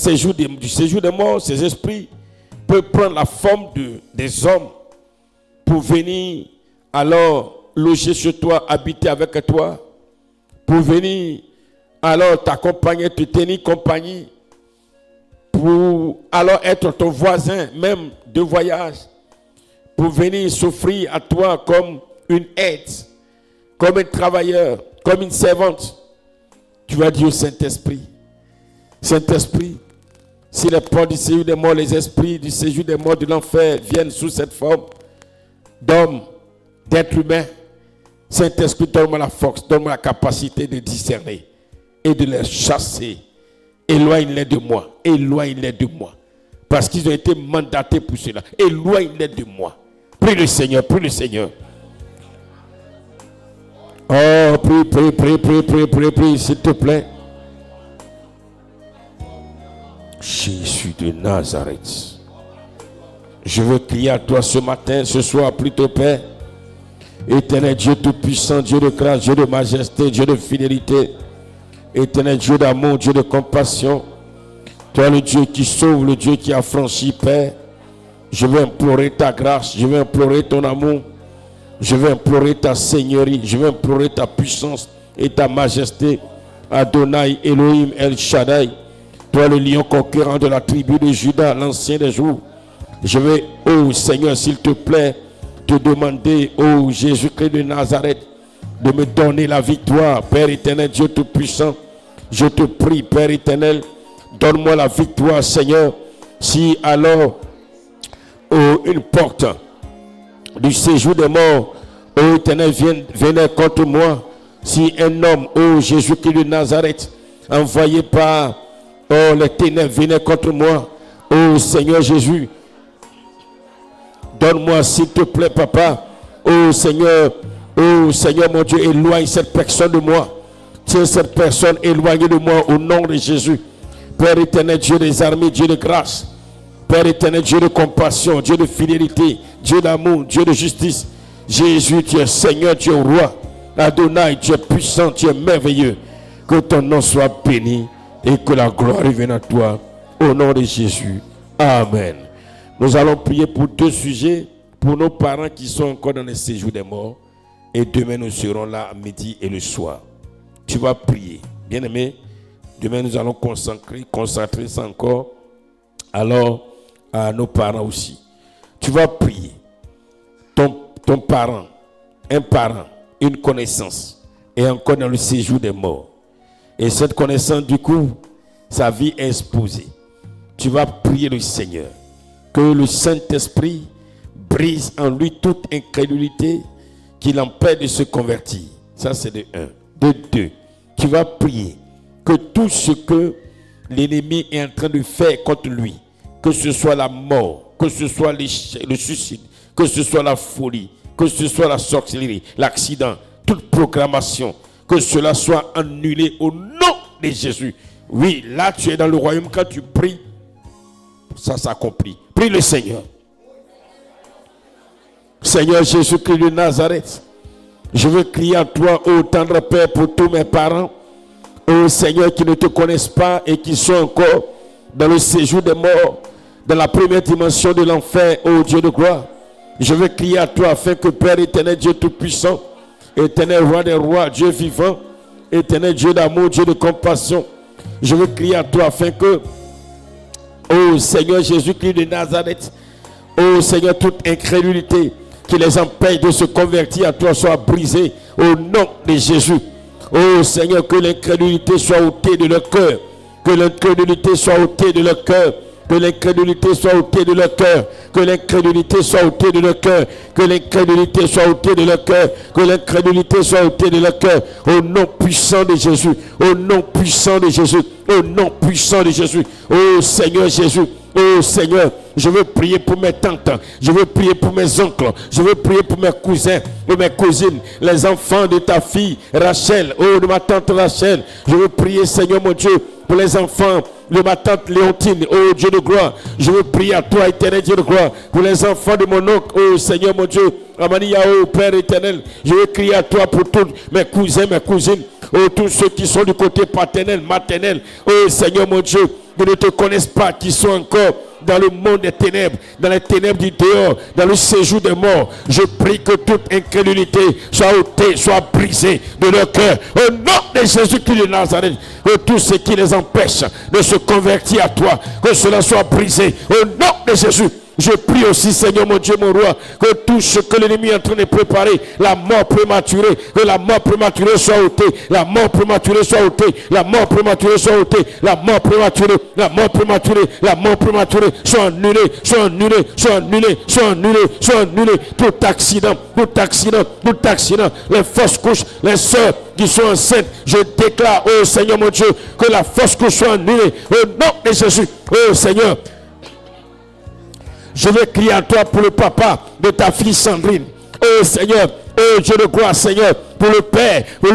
séjour des morts, ces esprits peuvent prendre la forme des hommes pour venir alors loger chez toi, habiter avec toi, pour venir alors t'accompagner, te tenir compagnie, pour alors être ton voisin, même de voyage, pour venir s'offrir à toi comme une aide, comme un travailleur, comme une servante. Tu vas dire au Saint-Esprit, Saint-Esprit, si les portes du séjour des morts, les esprits du séjour des morts de l'enfer viennent sous cette forme d'homme, d'être humain, Saint-Esprit, donne-moi la force, donne-moi la capacité de discerner et de les chasser. Éloigne-les de moi, éloigne-les de moi. Parce qu'ils ont été mandatés pour cela. Éloigne-les de moi. Prie le Seigneur, prie le Seigneur. Oh, prie, s'il te plaît. Jésus de Nazareth. Je veux crier à toi ce matin, ce soir, plutôt Père. Éternel Dieu tout-puissant, Dieu de grâce, Dieu de majesté, Dieu de fidélité. Éternel Dieu d'amour, Dieu de compassion. Toi le Dieu qui sauve, le Dieu qui a franchi, Père. Je veux implorer ta grâce, je veux implorer ton amour. Je veux implorer ta seigneurie, je veux implorer ta puissance et ta majesté. Adonai, Elohim, El Shaddai. Toi le lion conquérant de la tribu de Juda, l'ancien des jours. Je vais, oh Seigneur, s'il te plaît, te demander, oh Jésus-Christ de Nazareth, de me donner la victoire, Père éternel, Dieu tout-puissant. Je te prie, Père éternel, donne-moi la victoire, Seigneur. Si alors, oh, une porte du séjour des morts, oh éternel, venait contre moi, si un homme, oh Jésus-Christ de Nazareth, envoyé par, oh les ténèbres, venait contre moi, oh Seigneur Jésus, donne-moi s'il te plaît, papa, oh Seigneur mon Dieu, éloigne cette personne de moi. retire cette personne éloignée de moi au nom de Jésus. Père éternel, Dieu des armées, Dieu de grâce. Père éternel, Dieu de compassion, Dieu de fidélité, Dieu d'amour, Dieu de justice. Jésus, tu es Seigneur, tu es roi. Adonai, tu es puissant, tu es merveilleux. Que ton nom soit béni et que la gloire revienne à toi. Au nom de Jésus. Amen. Nous allons prier pour 2 sujets. Pour nos parents qui sont encore dans le séjour des morts. Et demain, nous serons là à midi et le soir. Tu vas prier. Bien-aimé, demain, nous allons concentrer ça encore. Alors, à nos parents aussi. Tu vas prier. Ton parent, un parent, une connaissance, est encore dans le séjour des morts. Et cette connaissance, du coup, sa vie est exposée. Tu vas prier le Seigneur. Que le Saint-Esprit brise en lui toute incrédulité qui l'empêche de se convertir. Ça, c'est de 1. De 2, tu vas prier que tout ce que l'ennemi est en train de faire contre lui, que ce soit la mort, que ce soit le suicide, que ce soit la folie, que ce soit la sorcellerie, l'accident, toute programmation, que cela soit annulé au nom de Jésus. Oui, là tu es dans le royaume, quand tu pries, ça s'accomplit. Prie le Seigneur. Seigneur Jésus-Christ de Nazareth, je veux crier à toi, ô tendre Père, pour tous mes parents, ô Seigneur, qui ne te connaissent pas et qui sont encore dans le séjour des morts, dans la première dimension de l'enfer, ô Dieu de gloire. Je veux crier à toi afin que Père éternel, Dieu tout-puissant, éternel roi des rois, Dieu vivant, éternel Dieu d'amour, Dieu de compassion, je veux crier à toi afin que, ô Seigneur Jésus-Christ de Nazareth, ô Seigneur, toute incrédulité qui les empêche de se convertir à toi soit brisée au nom de Jésus. Ô Seigneur, que l'incrédulité soit ôtée de leur cœur, que l'incrédulité soit ôtée de leur cœur, que l'incrédulité soit ôtée de leur cœur, que l'incrédulité soit ôtée de leur cœur, que l'incrédulité soit ôtée de leur cœur, que l'incrédulité soit ôtée de leur cœur, au nom puissant de Jésus, au nom puissant de Jésus, au nom puissant de Jésus, ô Seigneur Jésus, ô Seigneur, je veux prier pour mes tantes, je veux prier pour mes oncles, je veux prier pour mes cousins et mes cousines, les enfants de ta fille Rachel, oh de ma tante Rachel, je veux prier Seigneur mon Dieu pour les enfants de ma tante Léontine, oh Dieu de gloire, je veux prier à toi éternel Dieu de gloire, pour les enfants de mon oncle, oh Seigneur mon Dieu, Amania, oh Père éternel, je veux crier à toi pour tous mes cousins, mes cousines, oh tous ceux qui sont du côté paternel, maternel, oh Seigneur mon Dieu, qui ne te connaissent pas, qui sont encore dans le monde des ténèbres, dans les ténèbres du dehors, dans le séjour des morts. Je prie que toute incrédulité soit ôtée, soit brisée de leur cœur. Au nom de Jésus-Christ de Nazareth, que tout ce qui les empêche de se convertir à toi, que cela soit brisé. Au nom de Jésus. Je prie aussi, Seigneur mon Dieu, mon roi, que tout ce que l'ennemi est en train de préparer, la mort prématurée, que la mort prématurée soit ôtée, la mort prématurée soit ôtée, la mort prématurée soit ôtée, la mort prématurée, la mort prématurée, la mort prématurée soit annulée, soit annulée, soit annulée, soit annulée, soit annulée. Tout accident, tout accident, tout accident, les fausses couches, les sœurs qui sont enceintes, je déclare, oh Seigneur mon Dieu, que la fausse couche soit annulée, au nom de Jésus, oh Seigneur. Je vais crier à toi pour le papa de ta fille Sandrine. Oh Seigneur, oh Dieu de gloire, Seigneur, pour le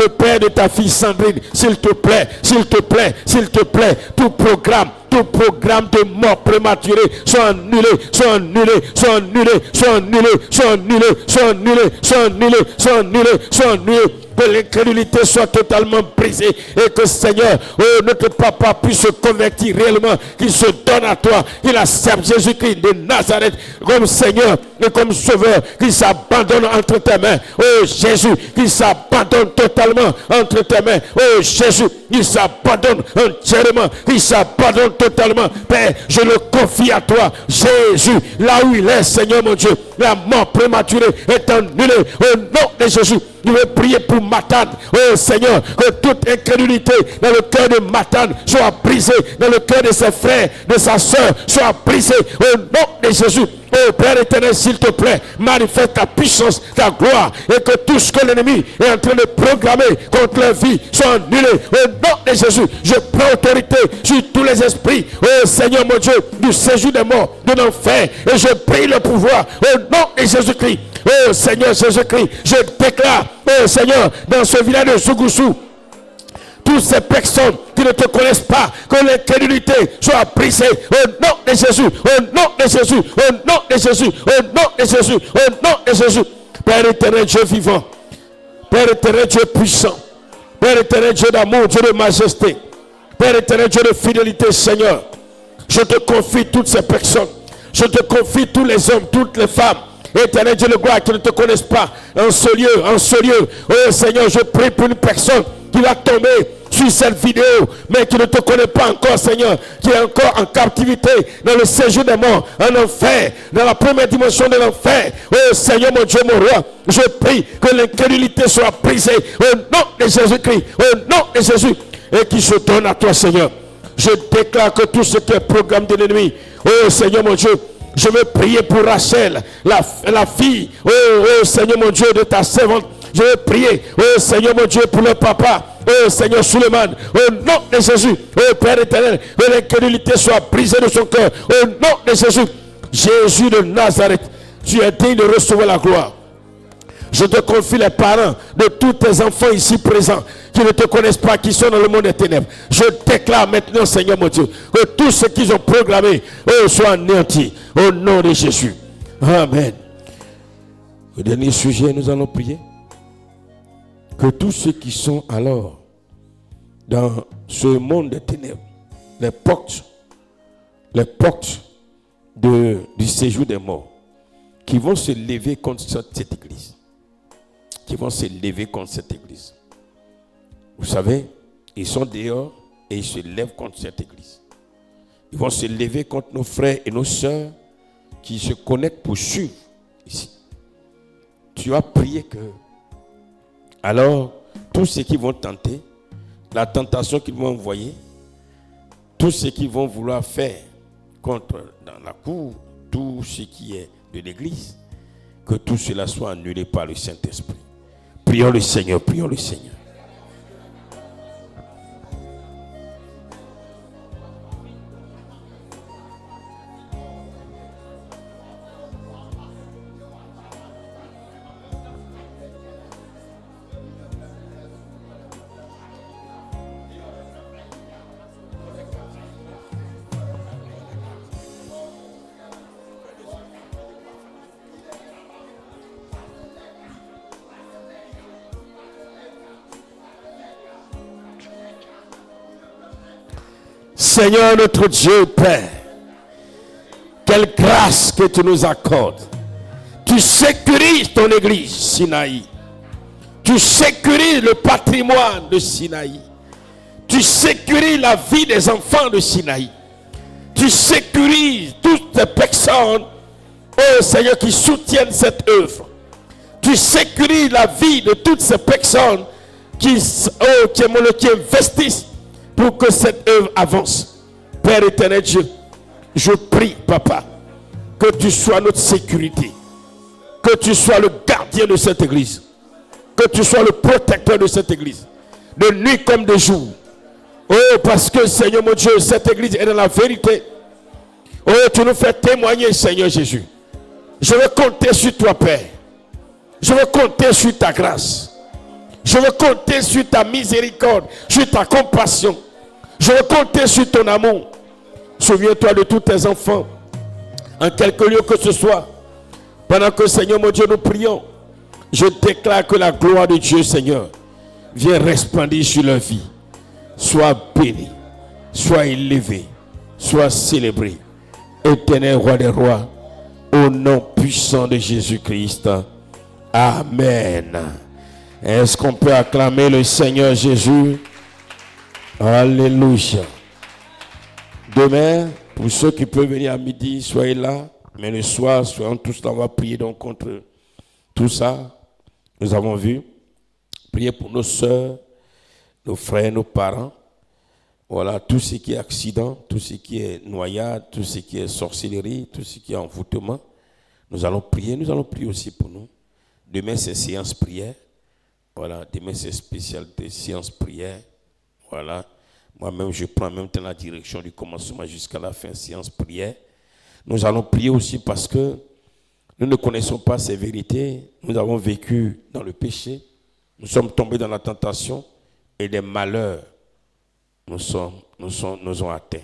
père de ta fille Sandrine, s'il te plaît, s'il te plaît, s'il te plaît, tout programme de mort prématurée soit annulé, soit annulé, soit annulé, soit annulé, soit annulé, soit annulé, soit annulé, soit annulé, soit annulé. Que l'incrédulité soit totalement brisée et que Seigneur, oh, notre papa puisse se convertir réellement, qu'il se donne à toi, qu'il accepte Jésus-Christ de Nazareth comme Seigneur et comme Sauveur, qu'il s'abandonne entre tes mains. Oh Jésus, qu'il s'abandonne totalement entre tes mains. Oh Jésus, qu'il s'abandonne entièrement, qu'il s'abandonne totalement. Père, je le confie à toi, Jésus, là où il est, Seigneur mon Dieu, la mort prématurée est annulée au nom de Jésus. Je veux prier pour Matane. Oh Seigneur, que toute incrédulité dans le cœur de Matane soit brisée, dans le cœur de ses frères, de sa soeur, soit brisée au nom de Jésus. Oh Père éternel, s'il te plaît, manifeste ta puissance, ta gloire, et que tout ce que l'ennemi est en train de programmer contre leur vie soit annulé au nom de Jésus. Je prends autorité sur tous les esprits, oh Seigneur mon Dieu, du séjour des morts, de l'enfer, et je prie le pouvoir au nom de Jésus-Christ. Oh Seigneur Jésus-Christ, je déclare, oh Seigneur, dans ce village de Sougoussou, toutes ces personnes qui ne te connaissent pas, que l'incrédulité soit brisée au nom de Jésus, au nom de Jésus, au nom de Jésus, au nom de Jésus, au nom de Jésus. Père éternel, Dieu vivant, Père éternel, Dieu puissant, Père éternel, Dieu d'amour, Dieu de majesté, Père éternel, Dieu de fidélité, Seigneur, je te confie toutes ces personnes, je te confie tous les hommes, toutes les femmes, éternel Dieu de gloire, qui ne te connaissent pas, en ce lieu, oh Seigneur, je prie pour une personne qui va tomber sur cette vidéo, mais qui ne te connaît pas encore, Seigneur, qui est encore en captivité, dans le séjour des morts, en enfer, dans la première dimension de l'enfer. Oh Seigneur, mon Dieu, mon roi, je prie que l'incrédulité soit brisée au nom de Jésus-Christ, au nom de Jésus, et qui se donne à toi, Seigneur. Je déclare que tout ce qui est programme de l'ennemi, oh Seigneur, mon Dieu, je veux prier pour Rachel, la fille, oh Seigneur, mon Dieu, de ta servante. Je veux prier, oh Seigneur, mon Dieu, pour le papa, oh Seigneur Suleiman, au nom de Jésus, oh Père éternel, que l'incrédulité soit brisée de son cœur, au nom de Jésus. Jésus de Nazareth, tu es digne de recevoir la gloire. Je te confie les parents de tous tes enfants ici présents qui ne te connaissent pas, qui sont dans le monde des ténèbres. Je déclare maintenant, Seigneur mon Dieu, que tout ce qu'ils ont programmé soit anéanti au nom de Jésus. Amen. Le dernier sujet, nous allons prier. Que tous ceux qui sont alors dans ce monde des ténèbres, les portes du séjour des morts, qui vont se lever contre cette église. Qui vont se lever contre cette église. Vous savez, ils sont dehors et ils se lèvent contre cette église. Ils vont se lever contre nos frères et nos sœurs qui se connectent pour suivre ici. Tu as prié que, alors, tous ceux qui vont tenter, la tentation qu'ils vont envoyer, tous ceux qui vont vouloir faire contre, dans la cour, tout ce qui est de l'église, que tout cela soit annulé par le Saint-Esprit. Prions le Seigneur, prions le Seigneur. Seigneur notre Dieu, Père, quelle grâce que tu nous accordes. Tu sécurises ton église, Sinaï. Tu sécurises le patrimoine de Sinaï. Tu sécurises la vie des enfants de Sinaï. Tu sécurises toutes les personnes, oh Seigneur, qui soutiennent cette œuvre. Tu sécurises la vie de toutes ces personnes qui investissent pour que cette œuvre avance. Père éternel Dieu, je prie, Papa, que tu sois notre sécurité, que tu sois le gardien de cette église, que tu sois le protecteur de cette église, de nuit comme de jour. Oh, parce que, Seigneur mon Dieu, cette église est dans la vérité. Oh, tu nous fais témoigner, Seigneur Jésus. Je veux compter sur toi, Père. Je veux compter sur ta grâce. Je veux compter sur ta miséricorde, sur ta compassion. Je veux compter sur ton amour. Souviens-toi de tous tes enfants, en quelque lieu que ce soit. Pendant que, Seigneur mon Dieu, nous prions, je déclare que la gloire de Dieu, Seigneur, vient resplendir sur leur vie. Sois béni, sois élevé, sois célébré. Éternel roi des rois, au nom puissant de Jésus-Christ. Amen. Est-ce qu'on peut acclamer le Seigneur Jésus? Alléluia. Demain, pour ceux qui peuvent venir à midi, soyez là. Mais le soir, soyons tous là, on va prier donc contre tout ça. Nous avons vu. Prier pour nos soeurs, nos frères, nos parents. Voilà, tout ce qui est accident, tout ce qui est noyade, tout ce qui est sorcellerie, tout ce qui est envoûtement. Nous allons prier aussi pour nous. Demain, c'est séance prière. Voilà, demain, c'est spécialité séance prière. Voilà. Moi-même, je prends en même temps la direction du commencement jusqu'à la fin, séance prière. Nous allons prier aussi parce que nous ne connaissons pas ces vérités. Nous avons vécu dans le péché. Nous sommes tombés dans la tentation et des malheurs nous ont atteints.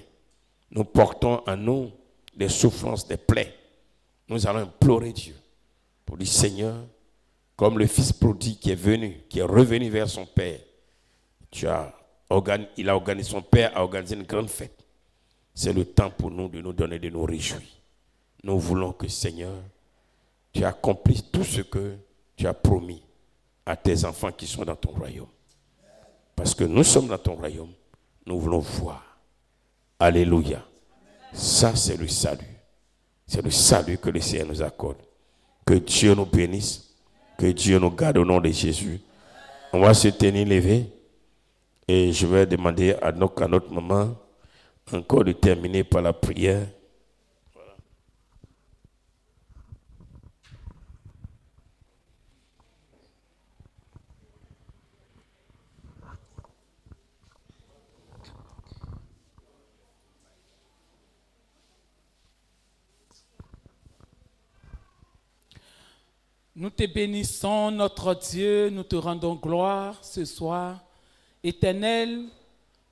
Nous portons en nous des souffrances, des plaies. Nous allons implorer Dieu pour dire, Seigneur, comme le fils prodigue qui est revenu vers son père, son père a organisé une grande fête. C'est le temps pour nous de nous donner, de nous réjouir. Nous voulons que, Seigneur, tu accomplisses tout ce que tu as promis à tes enfants qui sont dans ton royaume. Parce que nous sommes dans ton royaume, nous voulons voir. Alléluia. Ça, c'est le salut. C'est le salut que le Seigneur nous accorde. Que Dieu nous bénisse. Que Dieu nous garde au nom de Jésus. On va se tenir levé. Et je vais demander à notre maman encore de terminer par la prière. Nous te bénissons, notre Dieu, nous te rendons gloire ce soir. Éternel,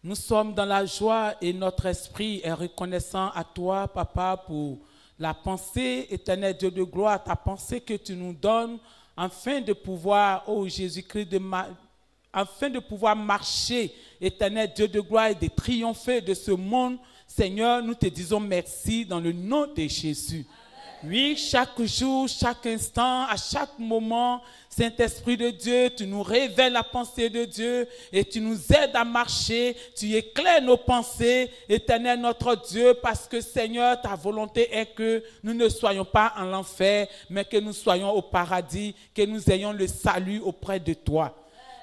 nous sommes dans la joie et notre esprit est reconnaissant à toi, Papa, pour la pensée, éternel Dieu de gloire, ta pensée que tu nous donnes, afin de pouvoir, oh Jésus-Christ, afin de pouvoir marcher, éternel Dieu de gloire, et de triompher de ce monde. Seigneur, nous te disons merci dans le nom de Jésus. Oui, chaque jour, chaque instant, à chaque moment, Saint-Esprit de Dieu, tu nous révèles la pensée de Dieu et tu nous aides à marcher, tu éclaires nos pensées, Éternel notre Dieu, parce que Seigneur, ta volonté est que nous ne soyons pas en enfer, mais que nous soyons au paradis, que nous ayons le salut auprès de toi.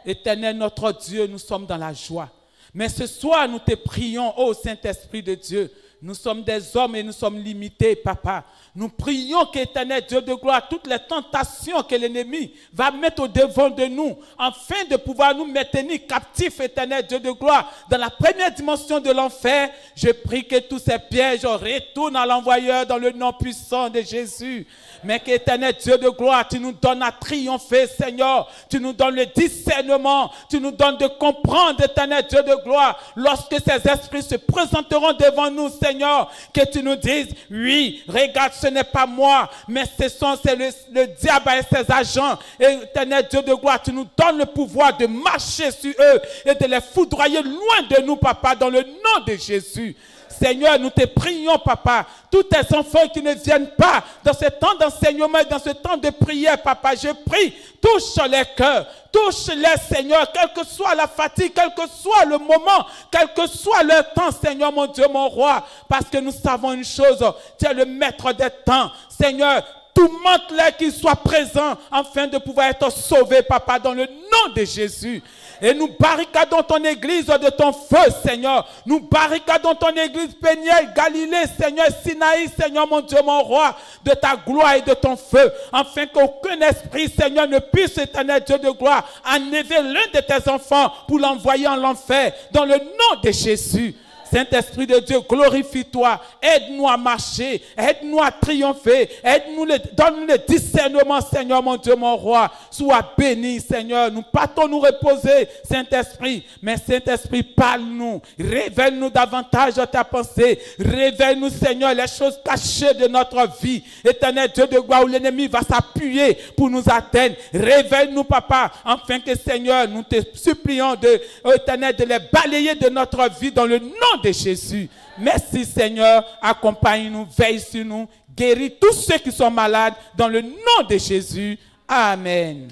Éternel notre Dieu, nous sommes dans la joie. Mais ce soir, nous te prions, ô Saint-Esprit de Dieu. Nous sommes des hommes et nous sommes limités, Papa. Nous prions qu'Éternel Dieu de gloire, toutes les tentations que l'ennemi va mettre au devant de nous, afin de pouvoir nous maintenir captifs, Éternel Dieu de gloire, dans la première dimension de l'enfer. Je prie que tous ces pièges retournent à l'envoyeur dans le nom puissant de Jésus. Mais qu'Éternel Dieu de gloire, tu nous donnes à triompher, Seigneur. Tu nous donnes le discernement. Tu nous donnes de comprendre, Éternel Dieu de gloire, lorsque ces esprits se présenteront devant nous, Seigneur, que tu nous dises, oui, regarde, ce n'est pas moi, mais c'est le diable et ses agents. Et Éternel Dieu de gloire, tu nous donnes le pouvoir de marcher sur eux et de les foudroyer loin de nous, Papa, dans le nom de Jésus. Seigneur, nous te prions, Papa, tous tes enfants qui ne viennent pas dans ce temps d'enseignement et dans ce temps de prière, Papa, je prie, touche les cœurs, touche-les, Seigneur, quelle que soit la fatigue, quel que soit le moment, quel que soit le temps, Seigneur, mon Dieu, mon roi, parce que nous savons une chose, tu es le maître des temps, Seigneur, tourmente-les qu'ils soient présents afin de pouvoir être sauvés, Papa, dans le nom de Jésus. Et nous barricadons ton église de ton feu, Seigneur. Nous barricadons ton église Péniel, Galilée, Seigneur, Sinaï, Seigneur, mon Dieu, mon roi, de ta gloire et de ton feu, afin qu'aucun esprit, Seigneur, ne puisse, Éternel Dieu de gloire, enlever l'un de tes enfants pour l'envoyer en l'enfer, dans le nom de Jésus. Saint-Esprit de Dieu, glorifie-toi, aide-nous à marcher, aide-nous à triompher, donne-nous le discernement, Seigneur, mon Dieu, mon roi. Sois béni, Seigneur, nous partons nous reposer, Saint-Esprit, mais Saint-Esprit, parle-nous, révèle-nous davantage ta pensée, révèle-nous, Seigneur, les choses cachées de notre vie, Éternel Dieu de gloire, où l'ennemi va s'appuyer pour nous atteindre, révèle-nous, Papa, afin que, Seigneur, nous te supplions, Éternel, de les balayer de notre vie dans le nom de Jésus. Merci, Seigneur, accompagne-nous, veille sur nous, guéris tous ceux qui sont malades dans le nom de Jésus. Amen.